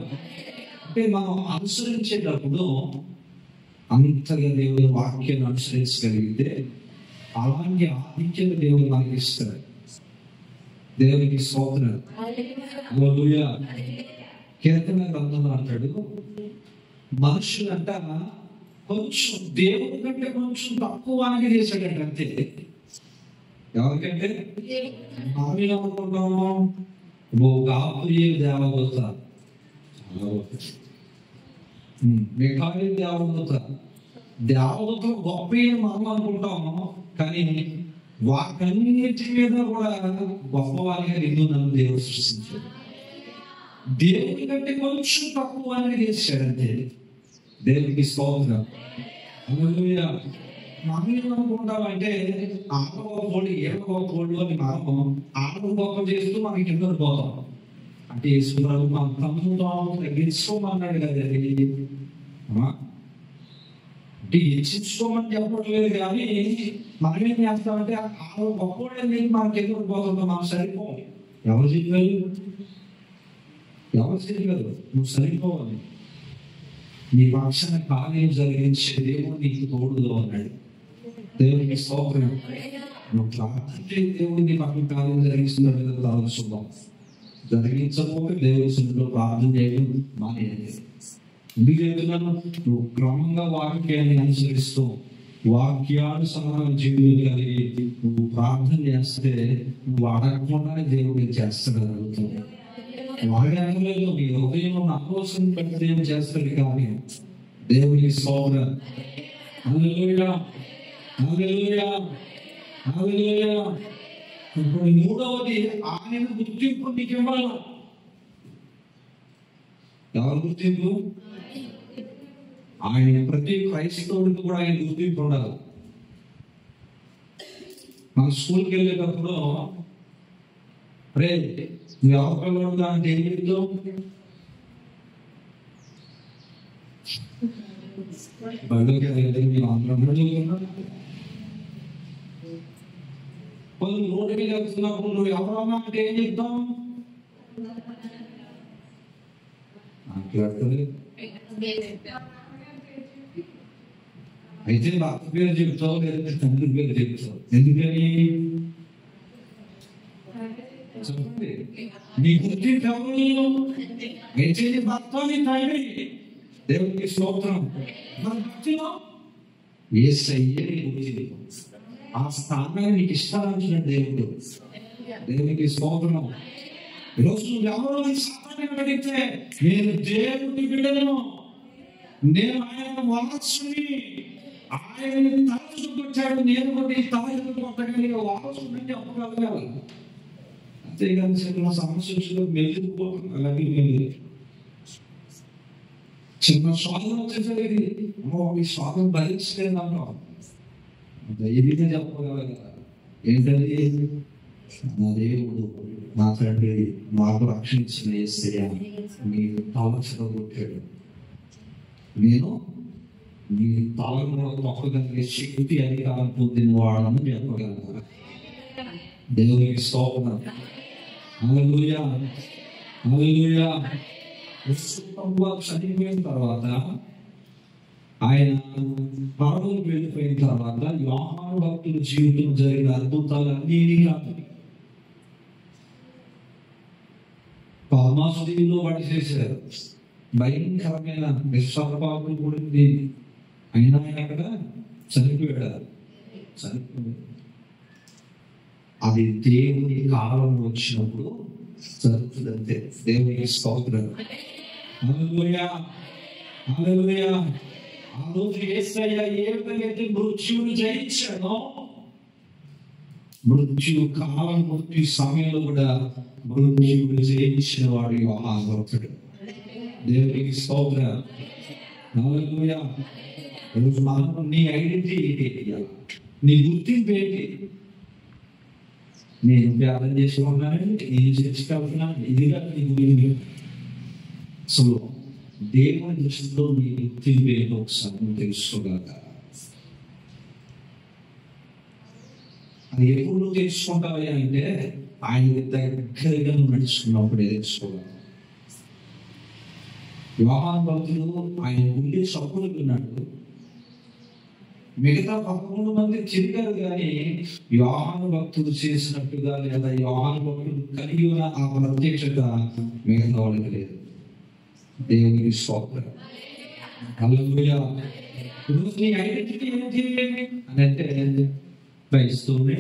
A: అంటే మనం అనుసరించేటప్పుడు అంతగా దేవుని వాక్యాన్ని అనుసరించగలిగితే అలాంటి ఆధిక్యత దేవుడు మనకి ఇస్తాడు. దేవునికి స్తోత్రం. హల్లెలూయా. కీర్తన గ్రంథంలో అంటాడు, మనుషులంట కొంచెం దేవుడి కంటే కొంచెం తక్కువ అని చేశాడంట. అంతే. ఎవరికంటే మనం ఏమనుకుంటాము? గాపురియే దేవదూత, మిఖాయిలు దేవదూత, దేవదూతలు గొప్ప మనం అనుకుంటాము. కానీ వాటన్నిటి మీద కూడా గొప్పవారిగా నన్ను దేవుడు సృష్టించాడు. దేవుడి కంటే కొంచెం తక్కువ అని చేశాడంతే. దేవునికి స్తోత్రం. హల్లెలూయా. మనం ఏమనుకుంటామంటే ఆడవ కోడి ఏడవ కోళ్ళు అని మనం ఆడవ గొప్ప చేస్తూ మనకి కింద పోతాం. అంటే యేసు ప్రభు మన తమ్ముడు తగ్గించుకోమన్నాడు కదా. అంటే హెచ్చించుకోమని చెప్పట్లేదు, కానీ మనం ఏం చేస్తామంటే ఆడవ గొప్పని మనకి ఎదురు పోతుంటాం. మనం సరిపోవాలి. ఎవరు చేయగలరు? ఎవరు చేయగలరు? నువ్వు సరిపోవాలి. నీ పక్షాన కార్యం జరిగించే దేవుడు నీకు తోడుగా ఉన్నాడు. దేవునికి స్తోత్రం. నువ్వు ప్రార్థించే దేవుడు నీ పక్కన కార్యం జరిగిస్తున్నాడు కదా. ఆలోచిద్దాం. జరిగించకపోతే దేవుడి సన్నిధిలో ప్రార్థన చేయడం మానేది. ఎందుకు చెప్తున్నాను? నువ్వు క్రమంగా వాక్యాన్ని అనుసరిస్తూ వాక్యానుసారం జీవితం కలిగి నువ్వు ప్రార్థన చేస్తే నువ్వు అడగకుండానే దేవుడిని చేస్తాడు. వాడలేదు. మీ హృదయంలో నా కోసం ప్రతిదయం చేస్తాడు కానీ దేవుని స్తోత్రం. హల్లెలూయా, హల్లెలూయా, హల్లెలూయా. ఇప్పుడు మూడవది ఆయన గుర్తింపు నీకు ఇవ్వాలి. ఎవరు గుర్తింపు? ఆయన ప్రతి క్రైస్తవుడికి కూడా ఆయన గుర్తింపు ఉండాలి. మన స్కూల్కి వెళ్ళేటప్పుడు రే నువ్వు ఎవరి పిల్లడు అంటే ఏం చెప్తావు? బళ్ళకి మీరు అందరం కొన్ని రోడ్డు మీద వెళ్తున్నప్పుడు నువ్వు ఎవరన్నా అంటే ఏం చెప్తావు? అయితే భర్త పేరు చెప్తావు, లేదంటే తండ్రి పేరు చెప్తావు. ఎందుకని? చెప్పండి. నీ గుర్తింపు ఎవరు? అయితే నీ భర్త, నీ తండ్రి. దేవునికి స్తోత్రం. మన భక్తిలో యేసయ్యే నీ గుర్తింపు. ఆ స్థానాన్ని నీకు ఇష్టాలని దేవుడు. దేవునికి స్తోత్రం. ఈరోజు నువ్వు ఎవరో నీ స్థానాన్ని అడిగితే నేను దేవుని బిడ్డను, నేను ఆయన వారసుని, ఆయన తలచుకొచ్చాడు, నేను కొన్ని తలలు కొట్టగలిగే వారసుని చెప్పగలగాలి. అంతేగాని చిన్న సమస్యలో మెలిగిపోతుంది. అలాగే చిన్న స్వాదం వచ్చేసరికి ఈ స్వాదం భరించలేదు అంటాం. ధైర్యంగా చెప్పగలగాలి. ఏంటది? నా దేవుడు, నా తండ్రి మాకు రక్షించిన యేసయ్య మీరు తలచగొట్టాడు. నేను మీ తలంలో తొక్కగలిగే శక్తి అధికారం పొందిన వాడని చెప్పగలను. దేవునికి స్తోత్రం. హల్లెలూయా, హల్లెలూయా. చనిపోయిన తర్వాత ఆయన పరలోకి వెళ్ళిపోయిన తర్వాత యోహాను భక్తుల జీవితం జరిగిన అద్భుతాలు అన్నీ కాదు. పద్మాసు దీవిలో పడి చేశారు. భయంకరమైన నిస్సర్పాకులు కూడింది. అయినా ఆయన అక్కడ చనిపోయాడు. అది దేవుని కాలం వచ్చినప్పుడు జరుగుతుందంటే. దేవునికి స్తోత్రం. హల్లెలూయా, హల్లెలూయా. ఆ రోజు యేసయ్య ఏ విధంగా మృత్యువుని జయించాడో, మృత్యు కాలం మృత్యు సమయంలో కూడా మృత్యువుని జయించిన వాడు యోహాను భక్తుడు. దేవునికి స్తోత్రం. హల్లెలూయా. ఈరోజు మనం నీ ఐడెంటిటీ ఏంటి? నీ గుర్తింపు ఏంటి? నేను ప్రార్థన చేసుకున్నానంటే నేను చేసుకుంటున్నాను. ఇదిగా నీ గురించి. సో దేవుని దృష్టిలో నీ గుర్తింపు ఏంటో ఒకసారి తెలుసుకోగలగా. అది ఎప్పుడు తెలుసుకుంటావా అంటే ఆయన దగ్గరగా నడుచుకున్నప్పుడే తెలుసుకోగలరు. యోహాను భక్తుడు ఆయన గుండె సప్పులు విన్నాడు. మిగతా 11 మంది తిరిగారు కానీ యోహాను భక్తుడు చేసినట్టుగా లేదా యోహాను భక్తుడు కలిగి ఉన్న ఆ ప్రత్యక్షత మిగతా వాళ్ళకి లేదు. దేవునికి స్తోత్రం. హల్లెలూయా. ఇప్పుడు నీ ఐడెంటిటీ ఏంటి అని అంటే క్రైస్తవుడే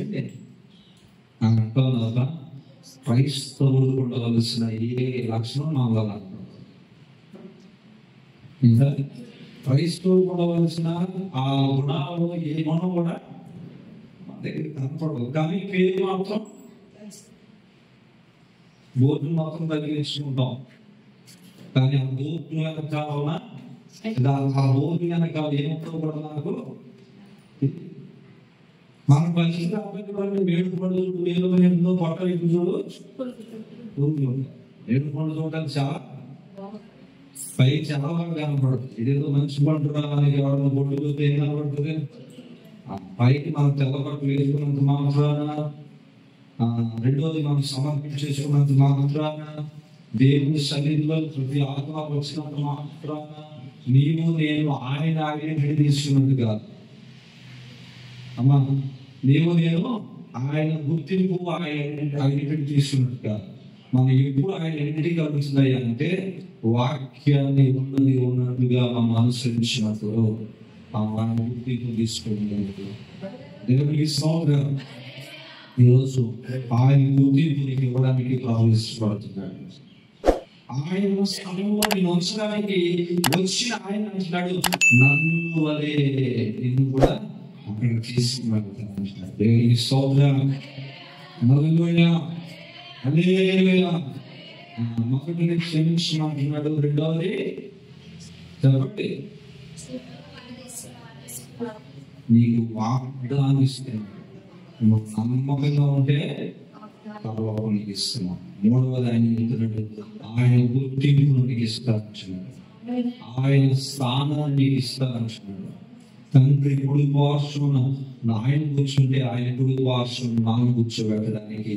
A: అంటావు. క్రైస్తవులు ఉండవలసిన ఏ లక్షణం నా వల్ల ఇంకా క్రైస్తవులు ఉండవలసిన ఆ గుణాలు ఏ గుణం కూడా మన దగ్గర కనపడదు. కానీ పేరు మాత్రం బోర్డు మాత్రం తగిలించుకుంటాం. కానీ ఆ బోర్డు వెనకాల ఆ బోర్డు వెనకాల ఏమంటారు కూడా నాకు మన పరిస్థితి అబ్బాయి ఏడు పండుగలు వేలు పట్ట చూడు. ఏడు పండుగ చూడటానికి చాలా పై చాలా బాగా కనపడదు. ఇదేదో మంచి పండుగ ఎవరైనా బొడ్డు చూస్తే ఏం కనపడుతుంది? పైకి మనం తెల్ల బట్టలు వేసుకున్నంత మాత్రాన, రెండోది మనం సమర్పించేసుకున్నంత మాత్రాన, దేవుని సన్నిధిలో ప్రతి ఆత్మ వచ్చినంత మాత్రాన నీవు నేను ఆయన ఐడెంటిటీ తీసుకున్నది కాదు అమ్మా. నీవు నేను ఆయన గుర్తింపు ఆయన ఐడెంటిటీ తీసుకున్నట్టు కాదు. మనం ఎప్పుడు ఆయన ఐడెంటిటీ కలుగుతున్నాయి అంటే వాక్యాన్ని ఉన్నట్టుగా మనం అనుసరించినప్పుడు ఆయన గుర్తింపు తీసుకున్నప్పుడు. దేవునికి స్తోత్రం. ఈరోజు ఆయన గుర్తింపు నీకు ఇవ్వడానికి ప్రారంభించబడుతున్నాడు. ఆయన స్థలంలో నేను ఉంచడానికి వచ్చిన ఆయన అంటున్నాడు, నన్ను వలే నిన్ను కూడా అక్కడ తీసుకుని వెళ్తాను అంటున్నాడు. దేవునికి స్తోత్రం. హల్లెలూయా, హల్లెలూయా. మొదటిని క్షమించమంటున్నాడు. రెండవది చెప్పండి, నీకు వాగ్దానం ఇస్తున్నాడు. నువ్వు నమ్మకంగా ఉంటే పరలోకం నీకు ఇస్తున్నాడు. మూడవది ఆయన చెప్తున్నాడు, ఆయన గుర్తింపును నీకు ఇస్తానంటున్నాడు. ఆయన స్థానాన్ని నీకు ఇస్తానంటున్నాడు. తండ్రి కుడి పార్శ్వమున ఆయన కూర్చుంటే ఆయన కుడి పార్శ్వమున నాన్న కూర్చోబెట్టడానికి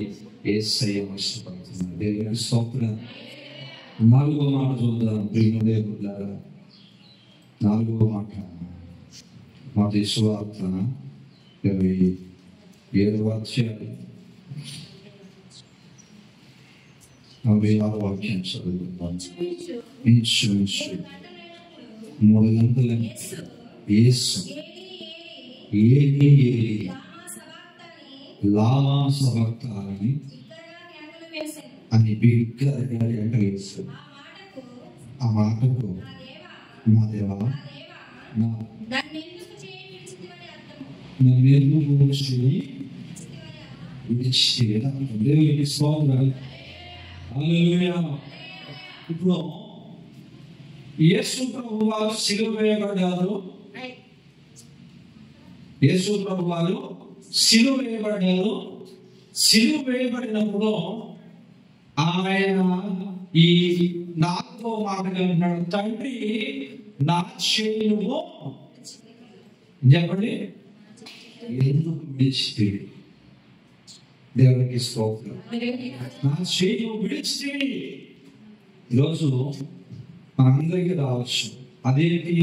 A: యేసయ్య ఇష్టపడుతున్నాడు. దేవుని స్తోత్రం. నాలుగో మాట చూద్దాం ప్రియమైన దేవులారా. నాలుగో మాట మత్తయి సువార్త 27వ అధ్యాయం 46వ వాక్యం చదువుకుందాం. ఇంచుమించు 3 గంటలకు యేసు ఏలీ ఏలీ లామా సబక్తాని అని బిగ్గరగా కేకలేశాడు. ఆ మాటకు నా దేవా నన్నెందుకు విడిచి ఇప్పుడు యేసు ప్రభువారు సిలువ వేయబడ్డారు. యేసు ప్రభువారు సిలువ వేయబడ్డారు. సిలువ వేయబడినప్పుడు ఆయన ఈ నాలుగో మాటగా ఉన్నాడు, తండ్రి నా చేయును చెప్పండి ఎందుకు విడిచి. దేవునికి స్తోత్రం. నా చేయును విడిచి. ఈరోజు మనందరికీ రావచ్చు. అదేంటి,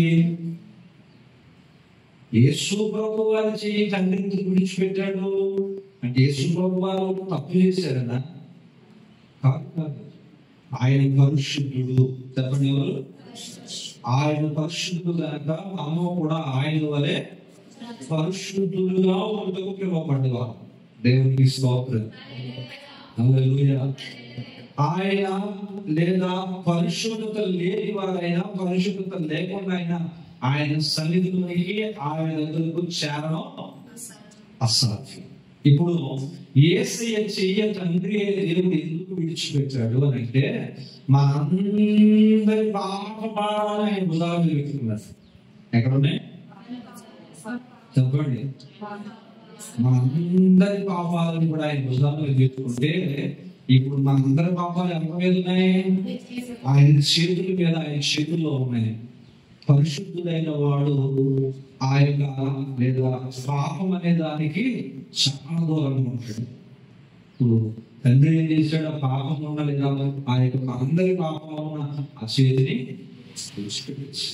A: యేసు ప్రభు వారి చేయి తండ్రి ఎందుకు విడిచిపెట్టాడు అంటే యేసు ప్రభు వారు తప్పు చేశారన్నా? కాదు. ఆయన పరిశుద్ధుడు. చెప్పండి ఎవరు? ఆయన పరిశుద్ధుడు కనుక అమ్మ కూడా ఆయన వలె పరిశుద్ధులుగా ఉండటకు పిలువబడ్డవారు. దేవునికి స్తోత్రం. హల్లెలూయా. ఆయన లేదా పరిశుద్ధత లేని వారైనా పరిశుద్ధత లేకుండా అయినా ఆయన సన్నిధిలోకి ఆయన దగ్గరకు చేరడం అసాధ్యం. ఇప్పుడు యేసయ్య చెయ్య తండ్రి దేవుడు ఎందుకు విడిచిపెట్టాడు అని అంటే మనందరి పాపాలను ఆయన భుజాలు పెట్టుకున్నారు. ఎక్కడున్నాయి చెప్పండి. మనందరి పాపాలను కూడా ఆయన భుజాలు పెట్టుకుంటే ఇప్పుడు మనందరి పాపాలు ఎవరి మీద ఉన్నాయి? ఆయన చేతుల మీద, ఆయన చేతుల్లో ఉన్నాయి. పరిశుద్ధుడైన వాడు ఆ యొక్క లేదా పాపం అనే దానికి చాలా దూరంగా ఉంటాడు. ఇప్పుడు తండ్రి ఏం చేశాడు? ఆ పాపం ఉన్న లేదా ఆ యొక్క అందరి పాపంలో ఉన్న ఆ చేతిని విడిచిపెట్టేసి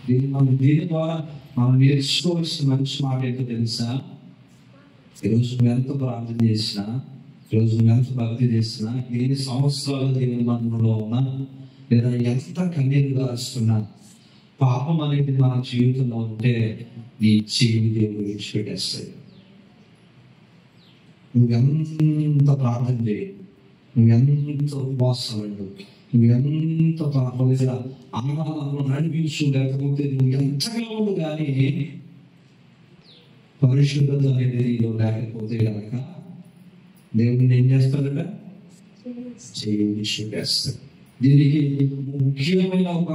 A: దీని ద్వారా మనం నేర్చుకోవాల్సిన మంచి మాట ఏంటో తెలుసా? ఈరోజు నువ్వు ఎంత ప్రార్థన చేసినా, ఈరోజు నువ్వు ఎంత భక్తి చేసినా, ఎన్ని సంవత్సరాలు దేవుని మందిరంలో ఉన్నా లేదా ఎంత కన్నీరు కారుస్తున్నా, పాపం అనేది మన జీవితంలో ఉంటే నీ చెయ్యి దేవుడు విడిచిపెట్టేస్తాయి. నువ్వెంత ప్రార్థన చేయి, నువ్వెంత ఉపవాసం వెళ్ళు, నువ్వెంత ఆనందంలో నడిపించు, లేకపోతే నువ్వు ఎంతగా ఉండు, కానీ పరిశుద్ధత అనేది నీలో లేకపోతే కనుక దేవుడిని ఏం చేస్తాడట? చెయ్యి విడిచిపెట్టేస్తాడు. దీనికి ముఖ్యమైన ఒక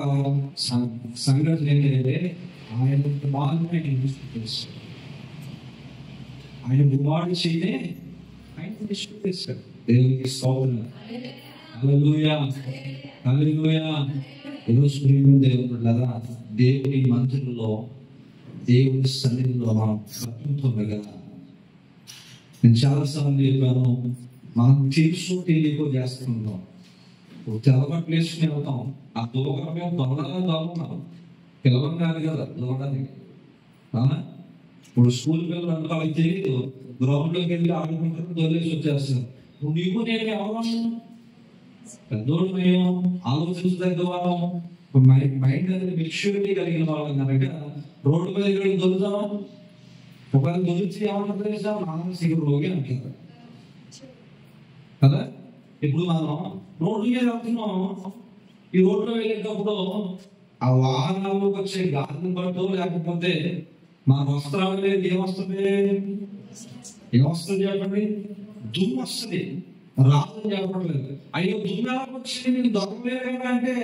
A: సంగతి ఏంటంటే ఆయన కుమారుని విడిచిపెట్టేస్తాడు. ఆయన కుమారుడు చేయనే ఆయన విడిచిపెట్టేస్తాడు. దేవునికి స్తోత్రం. హల్లెలూయా, హల్లెలూయా. ఈరోజు దేవుడు కదా, దేవుని మందిరంలో దేవుని సన్నిధిలో మనం బ్రతుకుతుండగా నేను చాలాసార్లు చెప్పాను, మనం తెలుసు తెలియకో చేస్తున్నాం. తెల్లబట్లు వేసుకుని వెళ్తాం, ఆ దూరం మేము దొంగలున్నాం, పిల్లలు కాదు కదా దూరడానికి. ఇప్పుడు స్కూల్ పిల్లలు అంటే వాళ్ళకి తెలియదు, గ్రౌండ్లోకి వెళ్ళి ఆడుకుంటారు, దొరికేసి వచ్చేస్తారు. ఇప్పుడు నీకు నేను ఎవరు పెద్దోడు, మేము ఆలోచించదగ్గ వాళ్ళం, మైండ్ అనేది మెచ్యూరిటీ కలిగిన వాళ్ళం కనుక రోడ్డు మీద ఇక్కడ దొరుకుతాం. ఒకవేళ దొరికి ఏమన్నా మానసిక రోగి అంటారు కదా. ఇప్పుడు మనం రోడ్డు మీద వెళ్తున్నాం. ఈ రోడ్లో వెళ్ళేటప్పుడు ఆ వాహనాలు వచ్చే గాలిని బట్టో లేకపోతే మన వస్త్రాలు లేదు ఏమొస్తుంది చెప్పండి, దుమ్ము వస్తుంది. రాదని చెప్పట్లేదు. అయ్యో దుమ్ము ఎలా వచ్చింది, నేను దొరకలేదు అంటే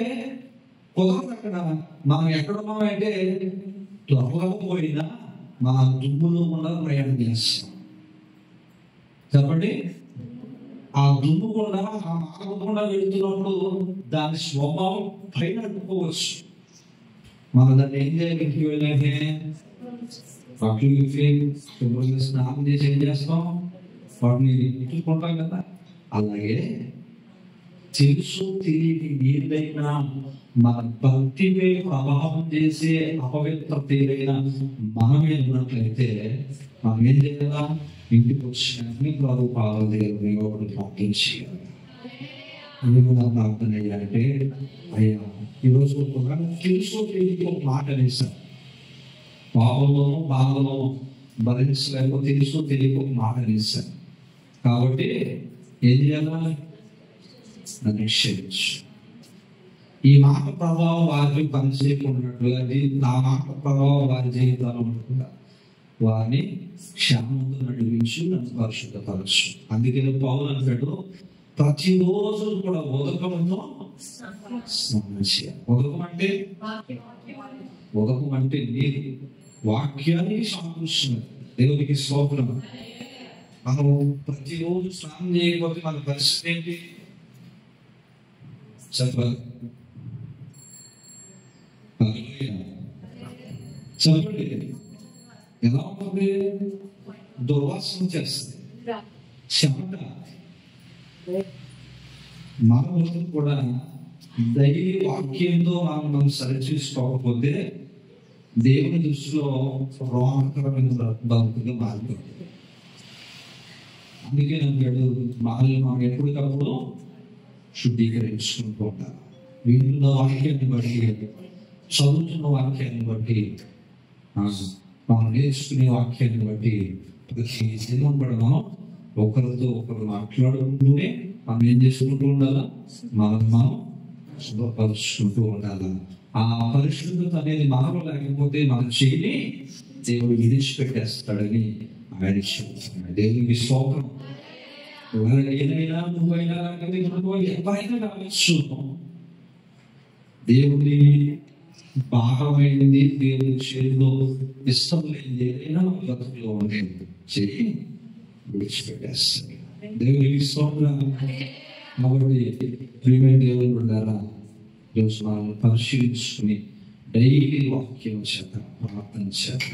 A: కుదరదు. అక్కడ మనం ఎక్కడున్నామంటే దొరకకపోయినా మన దుమ్ములో కూడా ప్రయాణం చేస్తాం. చెప్పండి, ఆ దుమ్ము కూడా ఆ మార్గం కూడా వెళుతున్నప్పుడు దాని స్వభావం పైన అడ్డుకోవచ్చు. మనం దాన్ని ఏం చేయాలి? ఇంటికి వెళ్ళాలంటే బట్టలు స్నానం చేసి ఏం చేస్తాం, వాటిని ఇట్టుకుంటాం కదా. అలాగే తెలుసు తెలియని ఏదైనా మన భక్తిపై ప్రభావం చేసే అపవిత్రత ఏదైనా మనమే ఉన్నట్లయితే మనం ఏం చేయాలా? ఇంటికి వచ్చిన ప్రభు పాదాల దగ్గర ఒకటి ప్రార్థించాలి. ప్రార్థన అయ్యాలంటే, అయ్యా ఈరోజు కూడా తెలుసు తెలియక ఒక మాట అనేసాను, పాపంలోనూ బాధలోనూ భరించలేక తెలుసు తెలియక ఒక మాట అనేసాను. కాబట్టి ఏం చేయాలా? నన్ను క్షమించు. ఈ మాట ప్రభావం వారికి పనిచేయకున్నట్లుగా, నా మాట ప్రభావం వారి జీవితాలు ఉన్నట్టుగా వారిని క్షేమంతో నడిపించు, నన్ను పరిశుద్ధపరచు. అందుకని పౌలు అంటాడు, ప్రతిరోజు కూడా ఉదకంతో స్నానం చేయాలి. ఉదకం అంటే నీరు, వాక్యాన్ని సమకూరుస్తున్నది. దేవునికి స్తోత్రం. మనం ప్రతిరోజు స్నానం చేయకపోతే మన పరిస్థితి ఏంటి చెప్పండి? ఎలా ఉంటుంది? దుర్వాసన చేస్తుంది, చెమట. మనం కూడా దైవీ వాక్యంతో మనం సరిచూసుకోకపోతే దేవుని దృష్టిలో రోమకరమైన బతుకుగా మారిపోతుంది. అందుకే నన్ను మనల్ని మనం ఎప్పటికప్పుడు శుద్ధీకరించుకుంటూ ఉంటారు. వింటున్న వాక్యాన్ని బట్టి, చదువుతున్న వాక్యాన్ని బట్టి, మనం నేర్చుకునే వాక్యాన్ని బట్టి ప్రతి దినం కూడా మనం ఒకరితో ఒకరు మాట్లాడుకుంటూనే మనం ఏం చేసుకుంటూ ఉండాలా? మనం శుభ్రపరుచుకుంటూ ఉండాలా. ఆ పరిశుద్ధత అనేది మనలో లేకపోతే మన చేయి దేవుడు విడిచిపెట్టేస్తాడని ఆయన చెప్తున్నాడు. దేవునికి స్తోత్రం. ఏదైనా నువ్వైనా ఎవరైనా కావచ్చు, దేవుడి భాగమైంది, దేవుడి చేతిలో ఇష్టం లేనిది ఏదైనా బతుకులో ఉండేది చేయి విడిచిపెట్టేస్తాడు. దేవునికి స్తోత్రం. కాబట్టి ప్రియమైన దేవుడు ఉండాలా, ఈరోజు మనం పరిశీలించుకుని డైలీ వాక్యం చేత, ప్రార్థన చేత,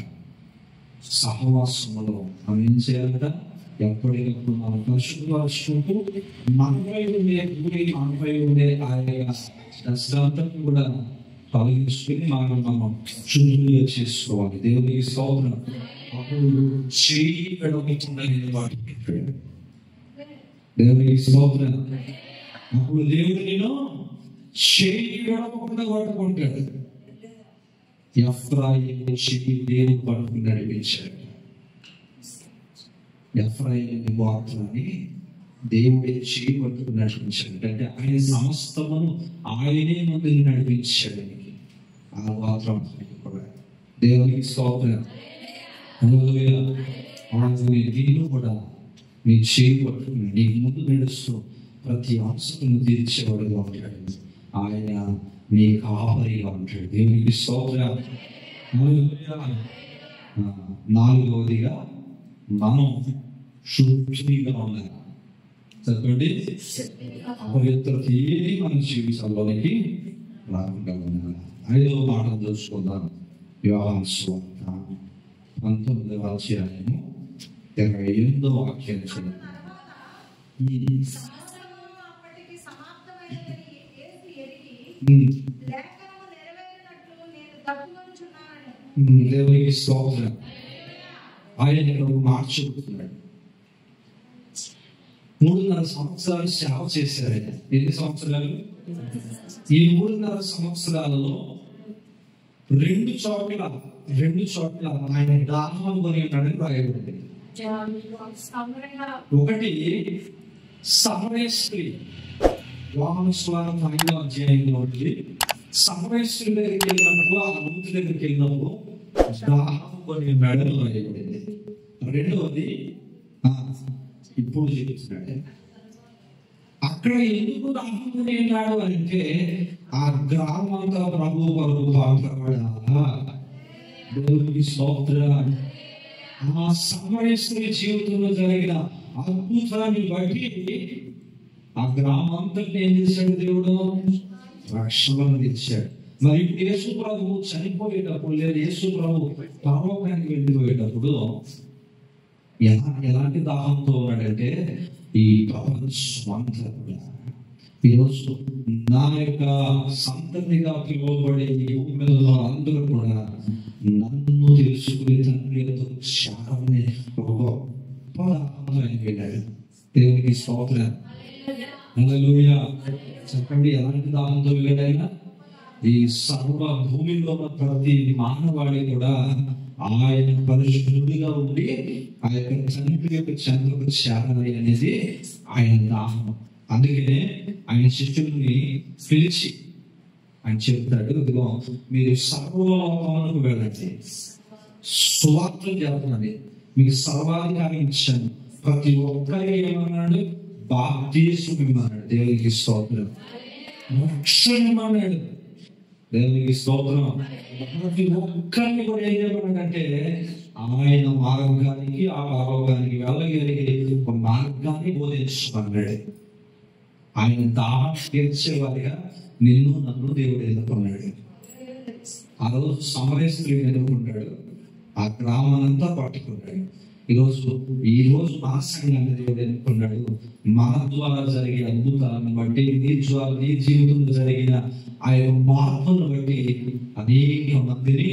A: సహవాసంలో మనం ఏం చేయాలంట? ఎప్పటికప్పుడు మనం పరిశుద్ధపరుచుకుంటూ మనపై ఉండే ఆయన దశాంతం కూడా తొలగించుకుని మనం శుద్ధులుగా చేసుకోవాలి. దేవునికి స్తోత్రం. అప్పుడు చేయి పెడకుండా వాటి దేవునికి స్తోత్రం. అప్పుడు దేవుడు నేను చేయి పెడకుండా పట్టుకుంటాడు. ఎఫ్రాయిము చేయి దేవుడు పట్టుకుని నడిపించాడు. ఎఫ్రాయిము గోత్రాన్ని దేవుడే చేయి పట్టుకుని నడిపించాడు. అంటే ఆయన సమస్తమును ఆయనే ముందు నడిపించాడు. ఆ గోత్రం కూడా దేవునికి స్తోత్రం. దీనిలో కూడా నీ చేయి పట్టుకుని నీ ముందు నడుస్తూ ప్రతి అవసరం తీర్చేవాడుగా ఉంటాడు. ఆయన నీ కాపరిగా ఉంటాడు. దేవునికి స్తోత్రం. నాలుగవదిగా మనం శుద్ధిగా ఉండాలి. చెప్పండి, అపవిత్రత ఏది మన జీవితంలోనికి రాకుండా ఉండాలి. 5వ మాట తెలుసుకుందాం. యోహాను సువార్త 19వ అధ్యాయము 28వ వాక్యాన్ని చదువుతాం. దేవునికి స్తోత్రం. ఆయన మార్చుకుంటున్నాడు. 3.5 సంవత్సరాలు సేవ చేశారు ఆయన. ఎన్ని సంవత్సరాలు? ఈ 3.5 సంవత్సరాలలో రెండు చోట్ల ఆయన దాహం కొని ఉన్నాడని రాయబడింది. ఒకటి సమరయ స్త్రీ, యోహాను సువార్త 5వ అధ్యాయంలో ఉంది. సమరయేశ్వరుడి దగ్గరికి వెళ్ళినప్పుడు, ఆ నూతి దగ్గరికి వెళ్ళినప్పుడు దాహం కొన్ని మెడలు వేయబడింది. రెండవది ఇప్పుడు చెప్తున్నాడు, అక్కడ ఎందుకు దాహం కొని ఉన్నాడు అంటే ఆ గ్రామంతా ప్రభు కొరకు పాల్పడా. దేవునికి స్తోత్రం. ఆ సమరయేశ్వరుడి జీవితంలో జరిగిన అద్భుతాన్ని బట్టి ఆ గ్రామంతటిని ఏం చేశాడు దేవుడు? రక్షణను ఇచ్చాడు. మరి యేసు ప్రభు చనిపోయేటప్పుడు, లేదా యేసు ప్రభు పరలోకానికి వెళ్ళిపోయేటప్పుడు ఎలాంటి దాహంతో ఉన్నాడంటే, ఈ ప్రపంచం అంతా కూడా ఈరోజు నా యొక్క సంతతిగా పిలువబడే ఈ భూమి మీద అందరూ కూడా నన్ను తెలుసుకునే తండ్రి శారమని ఒక గొప్ప దాహంతో ఆయన వెళ్ళాడు. దేవునికి స్తోత్రం. హల్లెలూయా. చెప్పండి, ఎలాంటి దాహంతో వెళ్ళాడైనా? ఈ సర్వ భూమిలో ఉన్న ప్రతి మానవాళి కూడా ఆయన పరిశుద్ధుడిగా ఉండి ఆ యొక్క తండ్రి యొక్క చెంతకు చేరాలి అనేది ఆయన దాహం. అందుకనే ఆయన శిష్యుల్ని పిలిచి ఆయన చెప్తాడు, ఇదిగో మీరు సర్వలోకములకు వెళ్ళండి, సువార్తను చెప్పండి, మీకు సర్వాధికారం ఇచ్చాను, ప్రతి ఒక్కరికి ఏమన్నాడు? బాప్తిస్మం ఇమ్మన్నాడు. దేవునికి స్తోత్రం. రక్షణ ఇమ్మన్నాడు. దేవునికి స్తోత్రం. ప్రతి ఒక్కరిని కూడా ఏం చెప్పాడంటే ఆయన మార్గానికి, ఆ పరలోకానికి వెళ్ళగలిగే ఒక మార్గాన్ని బోధించమన్నాడు. ఆయన దాహం తీర్చేవారిగా నిన్ను నన్ను దేవుడు ఎన్నుకున్నాడు. ఆ రోజు సమరయేశ్వరుడు ఎన్నుకుంటాడు, ఆ గ్రామానంతా పట్టుకున్నాడు. ఈ రోజు మన సంఘాన్ని దేవుడు ఎన్నుకున్నాడు. మన ద్వారా జరిగే అద్భుతాలను బట్టి, నీ జీవితంలో జరిగిన ఆ యొక్క మార్పులను బట్టి అనేక మందిని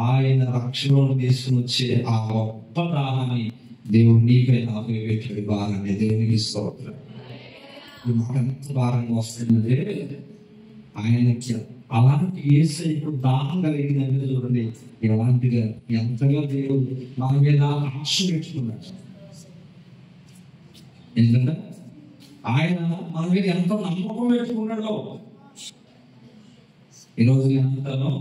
A: ఆయన రక్షణలో తీసుకుని వచ్చే ఆ గొప్ప దానాన్ని దేవుడు నీపై నాపై పెట్టాడు. భారాన్ని దేవునికి స్తోత్రం. మాకెంత భారంగా వస్తుందంటే ఆయనకి అలాంటి యేసయ్యకు దాహం కలిగిందంటే చూడండి, ఎలాంటిగా ఎంతగా దేవుడు మన మీద ఆశ పెట్టుకున్నాడు. ఎందుకంటే ఆయన మన మీద ఎంత నమ్మకం పెట్టుకున్నాడో. ఈరోజు నేను అంటాను,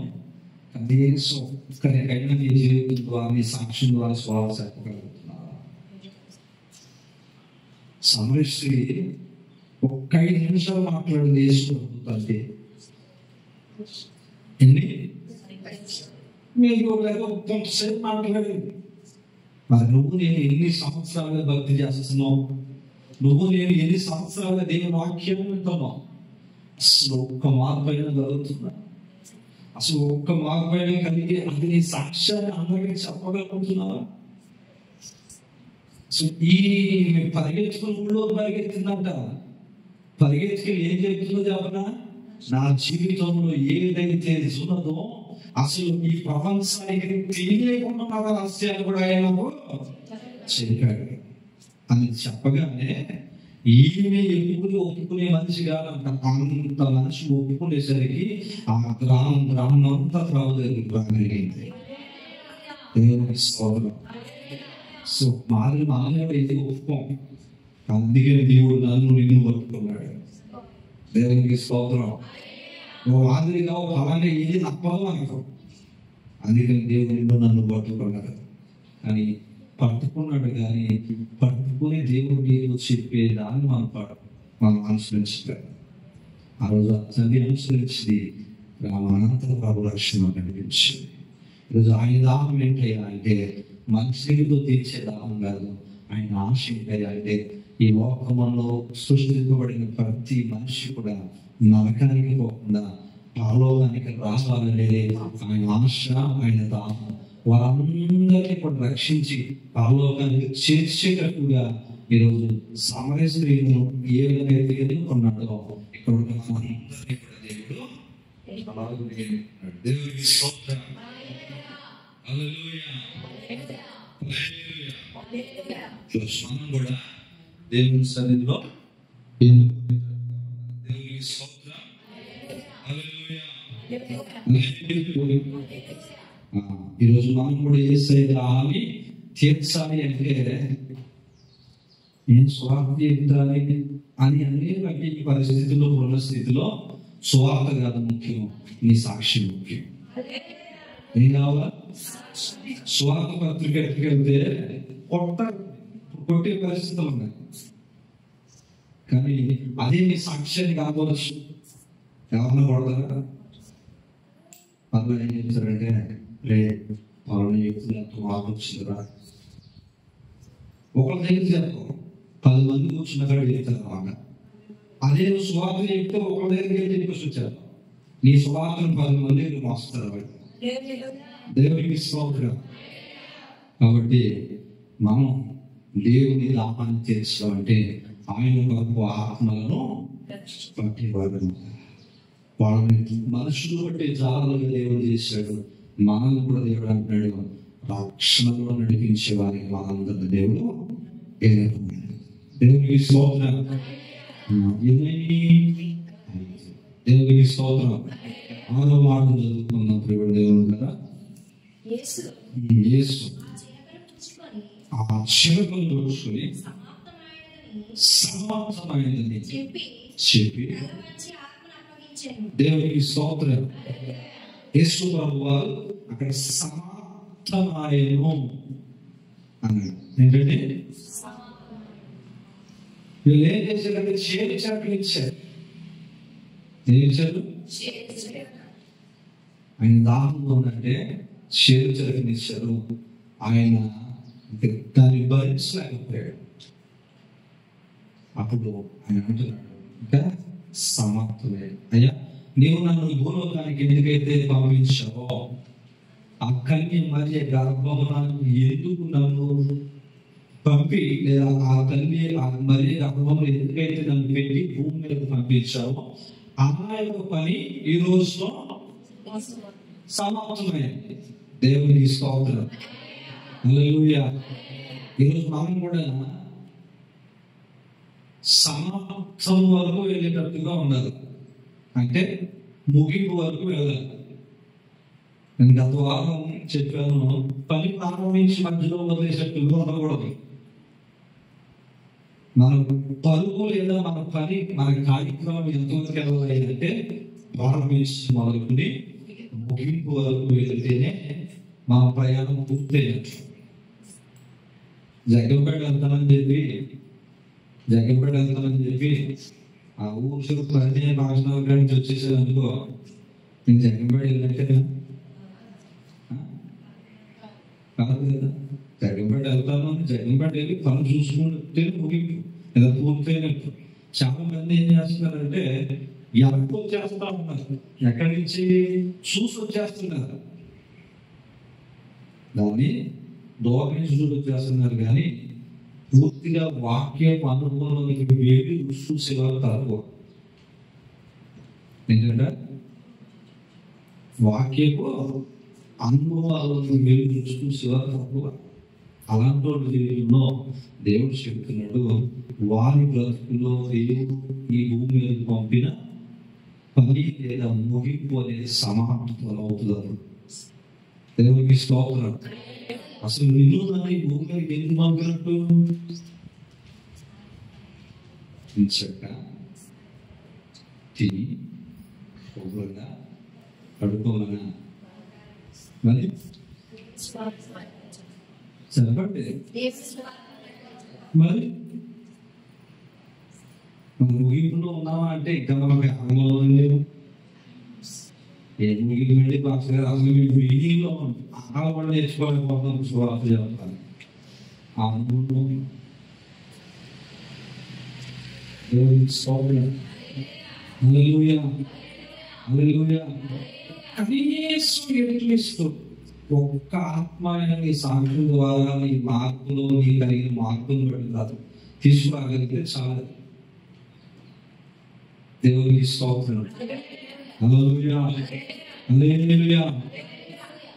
A: కనీసం ఒక్కరికైనా నీ జీవితం ద్వారా, నీ సాక్ష్యం ద్వారా స్వాగతం చెప్పగలుగుతున్నారు. సమరయేశ్వరి ఒక్క 5 నిమిషాలు మాట్లాడింది యేసుకుంటే మీకు కొంతసేపు మాట్లాడింది. మరి నువ్వు నేను ఎన్ని సంవత్సరాలుగా భక్తి చేస్తున్నావు? నువ్వు నేను ఎన్ని సంవత్సరాలుగా దేవుని వాక్యం వింటున్నావు? అసలు ఒక్క మార్పు అయినా కలుగుతున్నా? అసలు ఒక్క మార్పు అయినా కలిగి అది నీ సాక్ష్యాన్ని అందరికీ చెప్పగలుగుతున్నావా? ఈ పరిగెత్తుకుని ఊళ్ళో పరిగెత్తిందంట. పరిగెత్తుకుని ఏం చెప్తుందో చెప్పనా? నా జీవితంలో ఏదైతే ఉన్నదో అసలు ఈ ప్రపంచానికి తెలియకుండా రహస్యాలు కూడా ఆయనకు చెప్పాడు అని చెప్పగానే, ఈమె ఎప్పుడు ఒప్పుకునే మనిషి కాదంట. అంత మనిషి ఒప్పుకునేసరికి ఆ గ్రామం అంతా ప్రభు దగ్గరికి రాగలిగింది. దేవునికి స్తోత్రం. సో మానవుడు ఏది ఒప్పుకోం, అందుకని దేవుడు నన్ను నిన్ను పట్టుకున్నాడు. దేవునికి స్తోత్రం. ఓ మాదిరిగా ఓ ఫలంగా ఏది తప్పదు అనుకో, అందుకని దేవుడు నిన్ను నన్ను పట్టుకున్నాడు. కానీ పట్టుకున్నాడు, కానీ పట్టుకుని దేవుడు నీకు చెప్పేదాన్ని మనం అనుసరించాలి. ఆ రోజు అతన్ని అనుసరించి రామానంత ప్రభు రక్షణ కనిపించింది. ఈరోజు ఆయన దాహం ఏంటయ్యా అంటే మనుషులతో తీర్చే దాహం కాదు. ఆయన ఆశ ఏంటయ్యా అంటే ఈ లోకంలో సృష్టించబడిన ప్రతి మనిషి కూడా నరకానికి పోకుండా పరలోకానికి రావాలనేది ఆయన ఆశ, ఆయన దాహం. వారందరినీ కూడా రక్షించి పరలోకానికి చేర్చేటట్టుగా ఈరోజు సమరయేశ్వరుని ఏ విధంగా ఎన్నుకున్నాడో ఇక్కడ దేవుడు స్తోత్రం. హల్లెలూయా. మనం కూడా దేవుని సన్నిధిలో దేవునికి స్తోత్రం. హల్లెలూయా. ఈరోజు మనం కూడా యేసయ్య హామీ తీర్చాలి అంటే ఏం స్వార్థ తీర్చాలి? అని అనేక పరిస్థితుల్లో ఉన్న స్థితిలో సువార్త కాదు ముఖ్యం, నీ సాక్షి ముఖ్యం. ఏం కావాలా? సువార్త పత్రిక ఎత్తుకెళ్తే కొట్టే పరిస్థితులు ఉన్నాయి, కానీ అదే నీ సాక్ష్యాన్ని కావచ్చు. ఎవరిని కొడతారా? పనులు ఏం చేస్తారంటే, లేదు పనులు చెప్తున్నట్టు మార్పు వచ్చిందిరా, ఒకరి దగ్గర చెప్పు 10 మంది కూర్చున్న కాడ చెప్తారు బాగా. అదే నువ్వు సువార్త చెప్తే ఒకరి దగ్గరికి చెప్పేసి వచ్చారు, నీ సువార్తను 10 మంది మోస్తారు. దేవుడికి స్తోత్రం. కాబట్టి మనం దేవుని దాహాన్ని తీర్చాలంటే ఆయన కొరకు ఆత్మలను పట్టేవాడు. వాళ్ళని మనుషులు బట్టి జాగ్రత్తగా దేవుడు చేశాడు, మనల్ని కూడా దేవుడు అంటున్నాడు రక్షణలో నడిపించే వారికి మనందరినీ దేవుడు ఏర్పడ్డాడు. దేవునికి స్తోత్రం. దేవునికి స్తోత్రం. 6వ మాట చదువుకున్న ప్రియుడు దేవుడు కదా, యేసు ఆ చిరకలు దోచుకుని సమాప్తమైనదని చెప్పి దేవునికి స్తోత్రం. యేసు ప్రభువు వారు అక్కడ సమాప్తమాయను అన్నాడు. ఏంటంటే వీళ్ళు ఏం చేశారంటే చేర్చారు ఇచ్చారు. ఏం ఇచ్చారు? ఆయన దాహంగా ఉందంటే చేర్చని ఇచ్చారు. ఆయన దాన్ని భరించలేకపోయాడు. అప్పుడు ఆయన అంటున్నాడు, ఇంకా సమాప్తమే. అయ్యా, నీవు నన్ను భూలోకానికి ఎందుకైతే పంపించావో, ఆ కన్య మరియ గర్భమున ఎందుకు నన్ను పంపి, లేదా ఆ కన్య మరియ గర్భమును ఎందుకైతే నన్ను పెట్టి భూమి మీద పంపించావో, ఆ యొక్క పని ఈ రోజులో సమాప్తమైంది. దేవునికి స్తోత్రం. హల్లెలూయా. ఈరోజు మనం కూడా సమాప్తం వరకు వెళ్ళేటట్టుగా ఉన్నది, అంటే ముగింపు వరకు వెళ్ళాలి. నేను గత వారం చెప్పాను, పని ప్రారంభించి మధ్యలో వదిలేసేట్టుగా ఉండకూడదు. మన పరుగు లేదా మన పని, మన కార్యక్రమం ఎంతవరకు వెళ్ళాలి అంటే ప్రారంభించి మొదలుకొని ముగింపు వరకు వెళితేనే మా ప్రయాణం పూర్తయినట్టు. జగ్గంపేట వెళ్తానని చెప్పి ఆ ఊరు చుట్టూ పరిచయం భాష నుంచి వచ్చేసాను అనుకో, నేను జగ్గంపేట వెళ్ళినట్టేనా? కాదు కదా. జగ్గంపేట వెళ్తాను, జగ్గంపేట వెళ్ళి పనులు చూసుకుంటే ముగింపు లేదా పూర్తయినట్టు. చాలా మంది ఏం చేస్తున్నారంటే ఎవరికి వచ్చేస్తా ఉన్నారు, ఎక్కడి నుంచి చూసి వచ్చేస్తున్నారు, దాన్ని దూరం నుంచి చూసి వచ్చేస్తున్నారు. కానీ పూర్తిగా వాక్య అనుభవంలోకి వెళ్ళి చూసేవారు తక్కువ. ఎందుకంటే వాక్యపు అనుభవాలను వెళ్ళి చూసేవారు తక్కువ. అలాంటి జీవితంలో దేవుడు చెప్తున్నాడు, వారి బ్రతుకులో దేవుడు ఈ భూమి మీద పంపిన పని లేదా ముగింపు అనేది సమాప్తం అవుతుంది. దేవునికి స్తోత్రం. అసలు నిన్ను నన్ను ఈ భూమి మీద ఎందుకు పంపినట్టు? చక్క తిని శుభ్రంగా పడుకోమన్నా మరి చెప్పండి. మరి మనం ముగింపులో ఉన్నామా అంటే ఇంకా మనకి ఆంగ్లంలో లేవు. ఏ ముగింపు వెళ్ళి పాస్టర్ గారు అసలు మీటింగ్లో ఆంగ్లం కూడా నేర్చుకోలేకపోతాం. సువార్త చెప్తాను ఆ అనుభవం హల్లెలూయా హల్లెలూయా. కనీసం ఒక్క ఆత్మైన నీ సాక్షి ద్వారా నీ మార్పులో నీ కలిగిన మార్పును బట్టి కాదు తీసుకురాగలిగితే చాలా. దేవునికి స్తోత్రం. హల్లెలూయా హల్లెలూయా.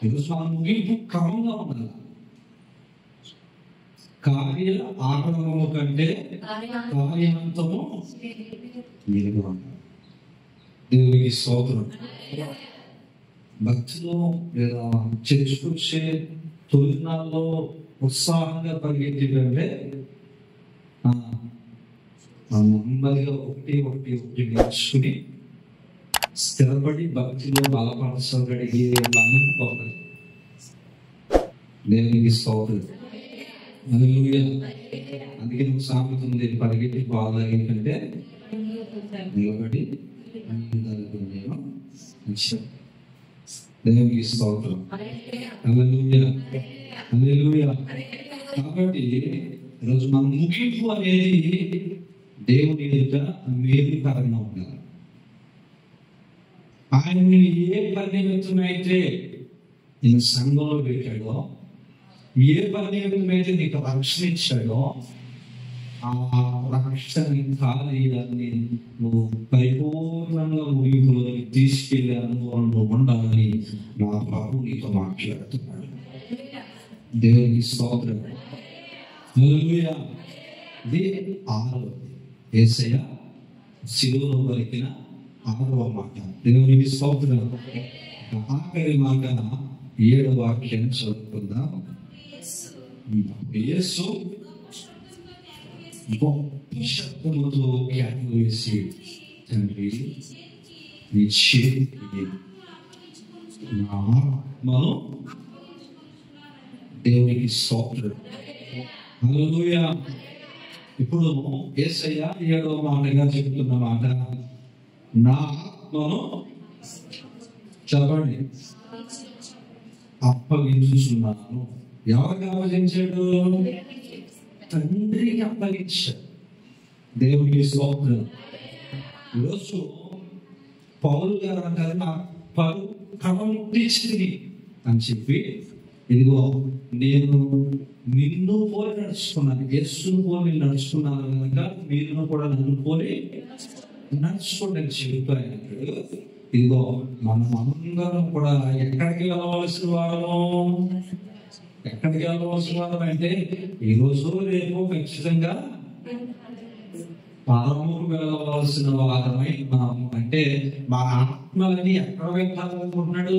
A: ఈరోజు మన ముగింపు క్రమంగా ఉండాలి. కార్య ఆరంభము కంటే కార్యాంతము మెరుగ్గా ఉండాలి. దేవునికి స్తోత్రం. భక్తిలో లేదా చర్చకొచ్చే తొలినాల్లో ఉత్సాహంగా పరిగెత్తే కంటే నెమ్మదిగా ఒకటి ఒకటి ఒకటి నేర్చుకుని స్థిరపడి భక్తిలో బలపరచగలిగే బలం ఒకటి. దేవునికి స్తోత్రం. హల్లెలూయా. అందుకే నువ్వు సామెత ఉంది, పరిగెత్తి బాధ ఏంటంటే నిలబడి దేవునికి స్తోత్రం. హల్లెలూయా, హల్లెలూయా. కాబట్టి ఈరోజు మన ముగింపు అనేది దేవుని ఎదుట మేలుకరంగా ఉండాలి. ఆయన ఏ పని నిమిత్తమైతే నేను సంఘంలో పెట్టాడో, ఏ పని నిమిత్తమైతే నీకు రక్షణ ఇచ్చాడో, ఆ రక్షణ కార్యాన్ని నువ్వు పరిపూర్ణంగా ముగింపులోకి తీసుకెళ్లే అనుభవంలో ఉండాలని నా ప్రభు నీతో మాట్లాడుతున్నాడు. దేవునికి స్తోత్రం. హల్లెలూయా. ఇది 6వ యేసయ్య శిలువలో పలికిన 6వ మాట. దేవునికి స్తోత్రం. ఆఖరి మాట 7వ వాక్యాన్ని చదువుకుందాం. యేసు గొప్ప శబ్దముతో కేకలు వేసి, తండ్రి నీ చేతికి నా ఆత్మను. దేవునికి స్తోత్రం. హల్లెలూయా. ఇప్పుడు యేసయ్య 7వ మాటగా చెబుతున్న మాట, నా ఆత్మను చెప్పండి అప్పగించుచున్నాను. ఎవరికి అప్పగించాడు? తండ్రికి అప్పగించాడు. దేవునికి స్తోత్రం. ఈరోజు పౌలు గారు అంటారు, నా పరు కడముట్టించింది అని చెప్పి, ఇదిగో నేను నిన్ను పోలి నడుచుకున్నాను, యేసును పోలి నడుచుకున్నాను కనుక మీరు కూడా నన్ను పోలి నడుచుకోండి చెబుతాయి. ఇదిగో మనం అందరం కూడా ఎక్కడికి వెళ్ళవలసిన వారం, ఎక్కడికి వెళ్ళవలసిన వారం అంటే ఈరోజు రేపు ఖచ్చితంగా పరముకు వెళ్ళవలసిన వారమై ఉన్నాము. అంటే మా ఆత్మలని ఎక్కడ పెట్టాలనుకుంటున్నాడు?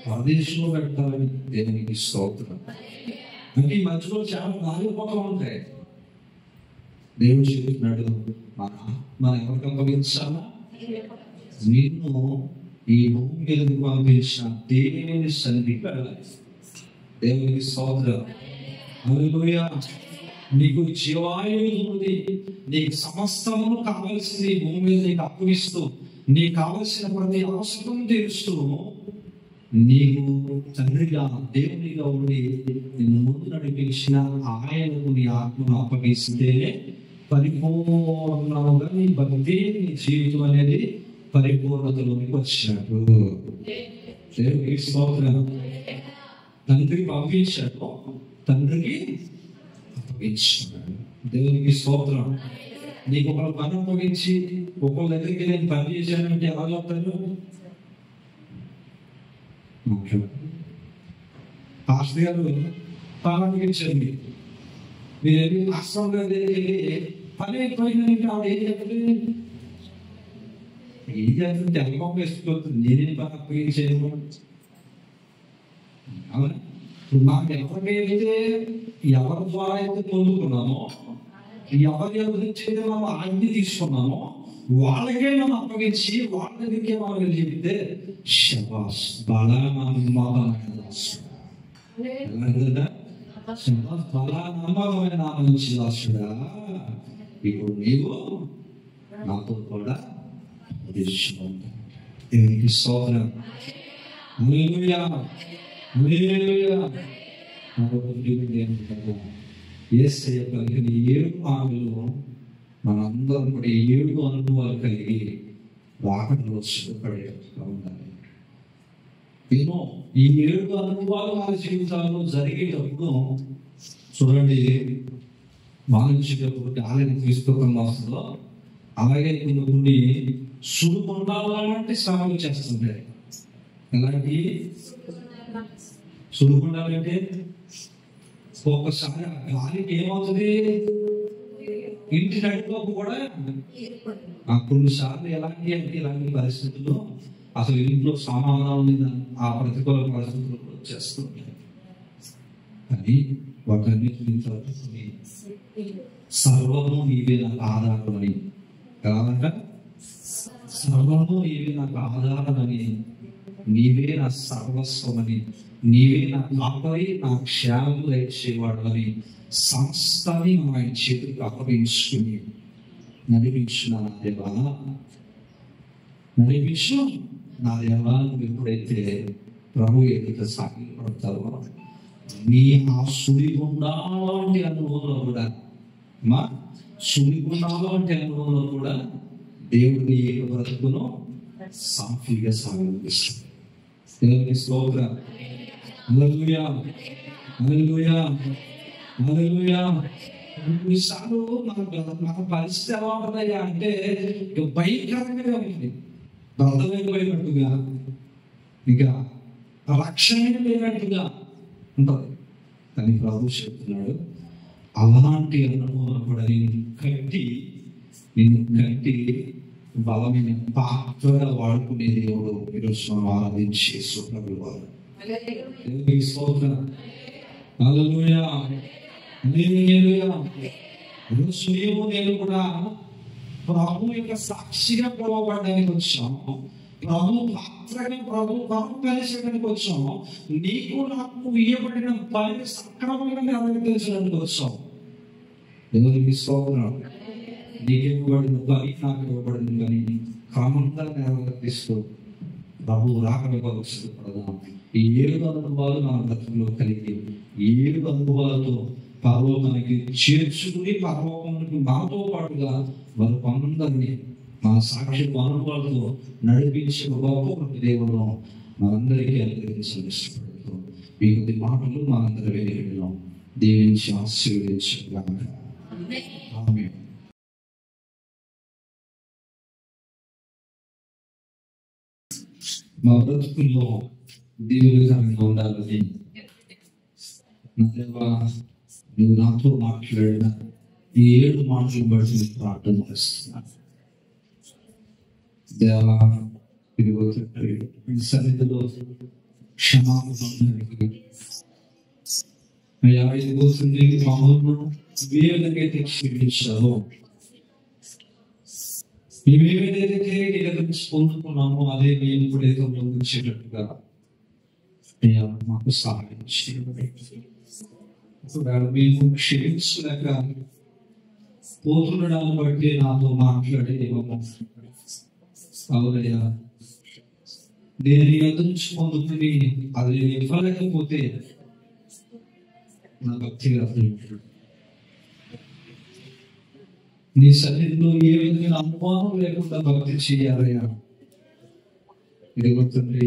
A: పరదేశంలో పెట్టాలని. దేవునికి స్తోత్రం. అంటే ఈ మధ్యలో చాలా మారిపోతూ ఉంటాయి. దేవుడు చెబుతున్నాడు, మన ఆత్మ ఎవరికి అప్పగించాలా? నిన్ను ఈ భూమి మీదకి పంపించిన దేవుని సన్నిధికి వెళ్ళాలి. దేవునికి స్తోత్రం. హల్లెలూయా. నీకు జీవాయువు ఉంది, నీకు సమస్తమును కావలసింది భూమి మీద నీకు అప్పగిస్తూ, నీకు కావలసిన ప్రతి అవసరం తీరుస్తూ, నీకు తండ్రిగా దేవునిగా ఉండి నిన్ను ముందు నడిపించిన ఆయనకు నీ ఆత్మను అప్పగిస్తేనే పరిపూర్ణంగా నీ భక్తి, నీ జీవితం అనేది పరిపూర్ణతలోకి వచ్చినట్టు. దేవునికి స్తోత్రం. తండ్రికి పంపించాడు, తండ్రికి అప్పగించాడు. దేవునికి స్తోత్రం. నీకు ఒకళ్ళు పని అప్పగించి ఒకళ్ళ దగ్గరికి నేను పని చేశానంటే ఎలా చెప్తారు? పాస్టర్ గారు పని అప్పగించారు, మీరు వెళ్ళి పాస్టర్ గారి దగ్గరికి వెళ్ళి పని అయిపోయిందంటే ఆవిడ ఏం చెప్పండి? ఏం చేస్తుంది? తెల్లకొంగ వేసుకుపోతుంది, నేనేం పని అప్పగించాను. అవునా? మాకు ఎవరికైతే ఎవరి ద్వారా అయితే పొందుకున్నామో, ఎవరి నుంచి మనం ఆజ్ఞ తీసుకున్నామో వాళ్ళకే మనం అప్పగించి వాళ్ళ దగ్గరికే మనం వెళ్ళి చెప్తే శబాష్ బలా నమ్మకమైన దాసుడా, శబాష్ బలా నమ్మకమైన మంచి దాసుడా, ఇప్పుడు నీవు నాతో కూడా దేవునికి స్తోత్రం. హల్లెలూయా, హల్లెలూయా. యేసయ్య పలికిన 7 మాటలు మనందరం కూడా 7 అనుభవాలు కలిగి వాకట్లో సిద్ధపడేట్టుగా ఉండాలి. ఏమో ఈ 7 అనుభవాలు మన జీవితాల్లో జరిగేటప్పుడు చూడండి, మానసికప్పుడు ఆలయం తీసుకున్న మాసంలో అలాగే కొన్ని సుడుకుండాలంటే శ్రమలు చేస్తుంటాయి. ఎలాంటి సుడుకుండాలంటే ఒక్కసారి గాలికి ఏమవుతుంది? ఇంటి నడుపు కూడా కొన్నిసార్లు ఎలాంటి అంటే ఇలాంటి పరిస్థితుల్లో అసలు ఇంట్లో సమాధానం ఆ ప్రతికూల పరిస్థితులు వచ్చేస్తుంటాయి. కానీ వాటన్నిటిని తట్టుకుని సర్వము నీవే నాకు ఆధారమని కాదంట, సర్వము నీవే నాకు ఆధారమని, నీవే నా సర్వస్వమని, నీవే నా కాపరి, నా క్షేమము దయచేవాడు అని సమస్తాన్ని ఆయన చేతులకు అప్పగించుకుని నడిపించిన నా దేవా, నడిపించు నా దేవా. నువ్వు ఎప్పుడైతే ప్రభు ఎదుట సాగిపడతావో నీ ఆ సుడిగుండా వంటి అనుభవంలో కూడా, మా సుడిగుండా వంటి అనుభవంలో కూడా దేవుడు నీ బ్రతుకును సాఫీగా సాగిస్తాడు. దేవుని స్తోత్రం. హల్లెలూయా, హల్లెలూయా, హల్లెలూయా. కొన్నిసార్లు మన పరిస్థితి ఎలా ఉంటుందయ్యా అంటే భయంకరంగా ఉంది, అర్థమైపోయినట్టుగా, ఇక రక్షణ లేనట్టుగా ఉంటుంది. కానీ ప్రభు చెప్తున్నాడు, అలాంటి అనుభవం కూడా నిన్ను కట్టి బలమైన పాత్రగా వాడుకునే దేవుడు ఈరోజు మనం ఆరాధించే సుప్రభువారు. హల్లెలూయా, హల్లెలూయా. ఈరోజు నేను కూడా ప్రభు యొక్క సాక్షిగా పిలువబడడానికి వచ్చాము, ప్రభు పాత్రగా, ప్రభు పరిచయానికి వచ్చాము. నీకు నాకు ఇవ్వబడిన పని సక్రమంగా నెరవేర్చడానికి వచ్చాము. దేవునికి స్తోత్రం. నీకు ఇవ్వబడిన పని, నాకు ఇవ్వబడిన పని క్రమంగా నెరవేర్పిస్తూ ప్రభు రాకడగా సిద్ధపడదాం. ఈ 7 అనుభవాలు మన బ్రతుకులో కలిగి 7 అనుభవాలతో పరలోకానికి చేర్చుకుని పరలోకానికి మనతో పాటుగా వారు అందరినీ మా సాక్షి అనుభవాలతో నడిపించిన గొప్ప దేవుడు మనందరికీ అనుగ్రహించాలని ఇష్టపడుతూ ఈ కొద్ది మాటలు మనందరి వేదికలో దీవించి ఆశీర్వదించగాక. ఆమేన్. మా బ్రతుకుల్లో దీవులుగా ఉండాలని నువ్వు నాతో మాట్లాడిన ఈ 7 మాటలు బట్టి ప్రార్థన చేస్తున్నాను. దేవా, సన్నిధిలో క్షమాపణ అయ్యా, ఇదిగోసం నీకు మమ్మల్ని వేదనైతే క్షమించావు, మేమేదైతే నీ దగ్గర నుంచి పొందుకున్నామో అదే మేము కూడా ఏదో పొందించేటట్టుగా అయ్యా మాకు సహాయం చేయండి. మేము క్షమించలేక పోతుండడాన్ని బట్టి నాతో మాట్లాడే అవునయ్యా, నేను ఎదురు నుంచి పొందుకుని అది నేను ఇవ్వలేకపోతే నా భక్తిగా నీ సన్నిధిలో ఏ విధమైన అనుమానం లేకుండా భక్తి చేయాలయ్యా. ఇదిగోతండి,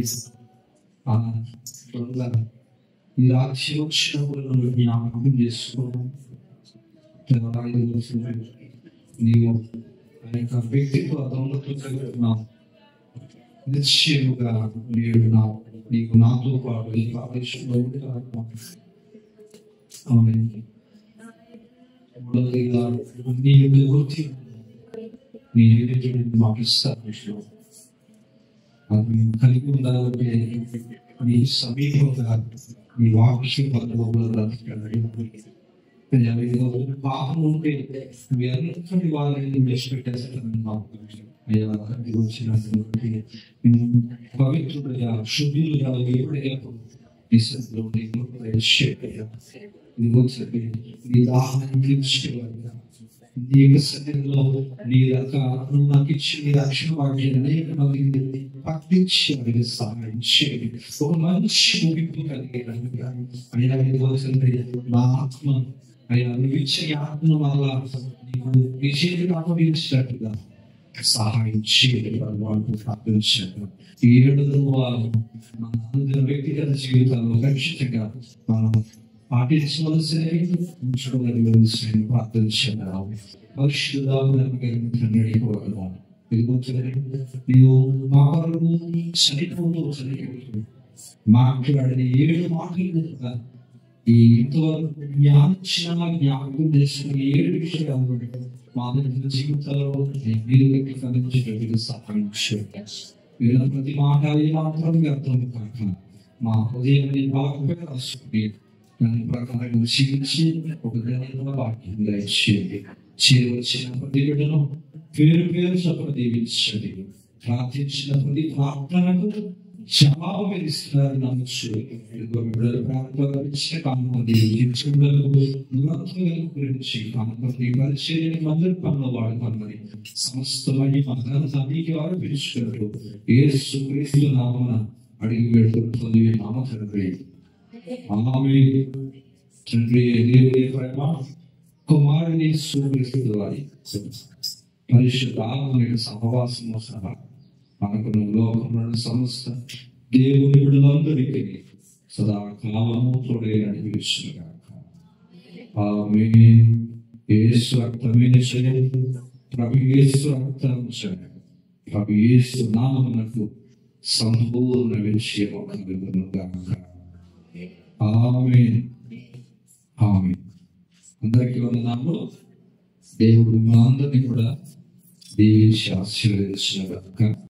A: ఈ రాజ్యం వచ్చినప్పుడు నువ్వు జ్ఞాపకం చేసుకోవడం, నీవు ఆ యొక్క వ్యక్తిత్వంలో కలుగుతున్నావు. నిశ్చయముగా నేడు నీకు నాతో పాటు ఈ ప్రదేశంలో నీ గుర్తి నీ మాకు ఇస్తాను. అది కలిగి ఉండాలంటే నీ సమీపంగా నీ వాక్యం పాపం ఉంటే మీ అందరి వాళ్ళని విడిచిపెట్టేస్తాను. పవిత్రుడుగా శుద్ధులుగా నీ దాహాన్ని తీర్చేవాడిగా నీ యొక్క సన్నిధిలో నీ నువ్వు నాకు ఇచ్చిన నీ రక్షణ వాటిని అనేక మందికి ప్రకటించేవాడిగా సహాయం చేయండి. ఒక మంచి ముగింపు కలిగేటట్టుగా అయ్యా, నా ఆత్మ అయ్యా నువ్వు ఇచ్చే ఆత్మ వల్ల నీకు విజయం అప్పగించినట్టుగా సహాయం చేయాలి. వాళ్ళు ప్రార్థించారు. ఈ 7 వారు మన అందరి వ్యక్తిగత జీవితాల్లో ఖచ్చితంగా మనం పాటించవలసినవి ఉంచడం ప్రార్థించారు. నీవు మా కొరకు చనిపోతూ మాట్లాడిన 7 మాటలు ఈ ఇంతవరకు జ్ఞాపకం చేసిన 7 విషయాలు మా జీవితంలో మీరు సహాయం చేయండి. వీళ్ళ ప్రతి మాట మాత్రం వ్యర్థం కాక మా హృదయాన్ని బాగా రాసుకుని దాని ప్రకారం జీవించి ఒక ధన్యత వాక్యం దయచేయండి. చేరవచ్చిన ప్రతి బిడ్డను పేరు పేరు చొప్పున దీవించండి. ప్రార్థించిన ప్రతి ప్రార్థనకు జవాబు మీరు ఇస్తున్నారని నమ్మచ్చు. బిడ్డల ప్రాంతాల గురించి పరిచర్యని మందిర పనులు వాడుకోమని సమస్తమని మతానికి వారు పిలుచుకున్నారు. యేసు క్రీస్తు నామమున అడిగి వేడుకుంటుంది నామ తండ్రి, ఆమేన్. తండ్రి దేవుని ప్రేమ, కుమారుని యేసు క్రీస్తు వారి పరిశుద్ధ ఆత్మ సహవాసము సహా మనకును లోకములను సమస్త దేవుని బిడ్డలందరికీ సదాకాలము తోడే నడిపించుగాక. ఆమేన్. యేసు రక్తమే జయం, ప్రభు యేసు రక్తం జయం, ప్రభు యేసు నామమునకు సంపూర్ణ విజయము కలుగునుగాక. ఆమేన్. ఆమేన్. అందరికీ వందనాలు. దేవుడు మా అందరినీ కూడా దీవించి ఆశీర్వదించుగాక.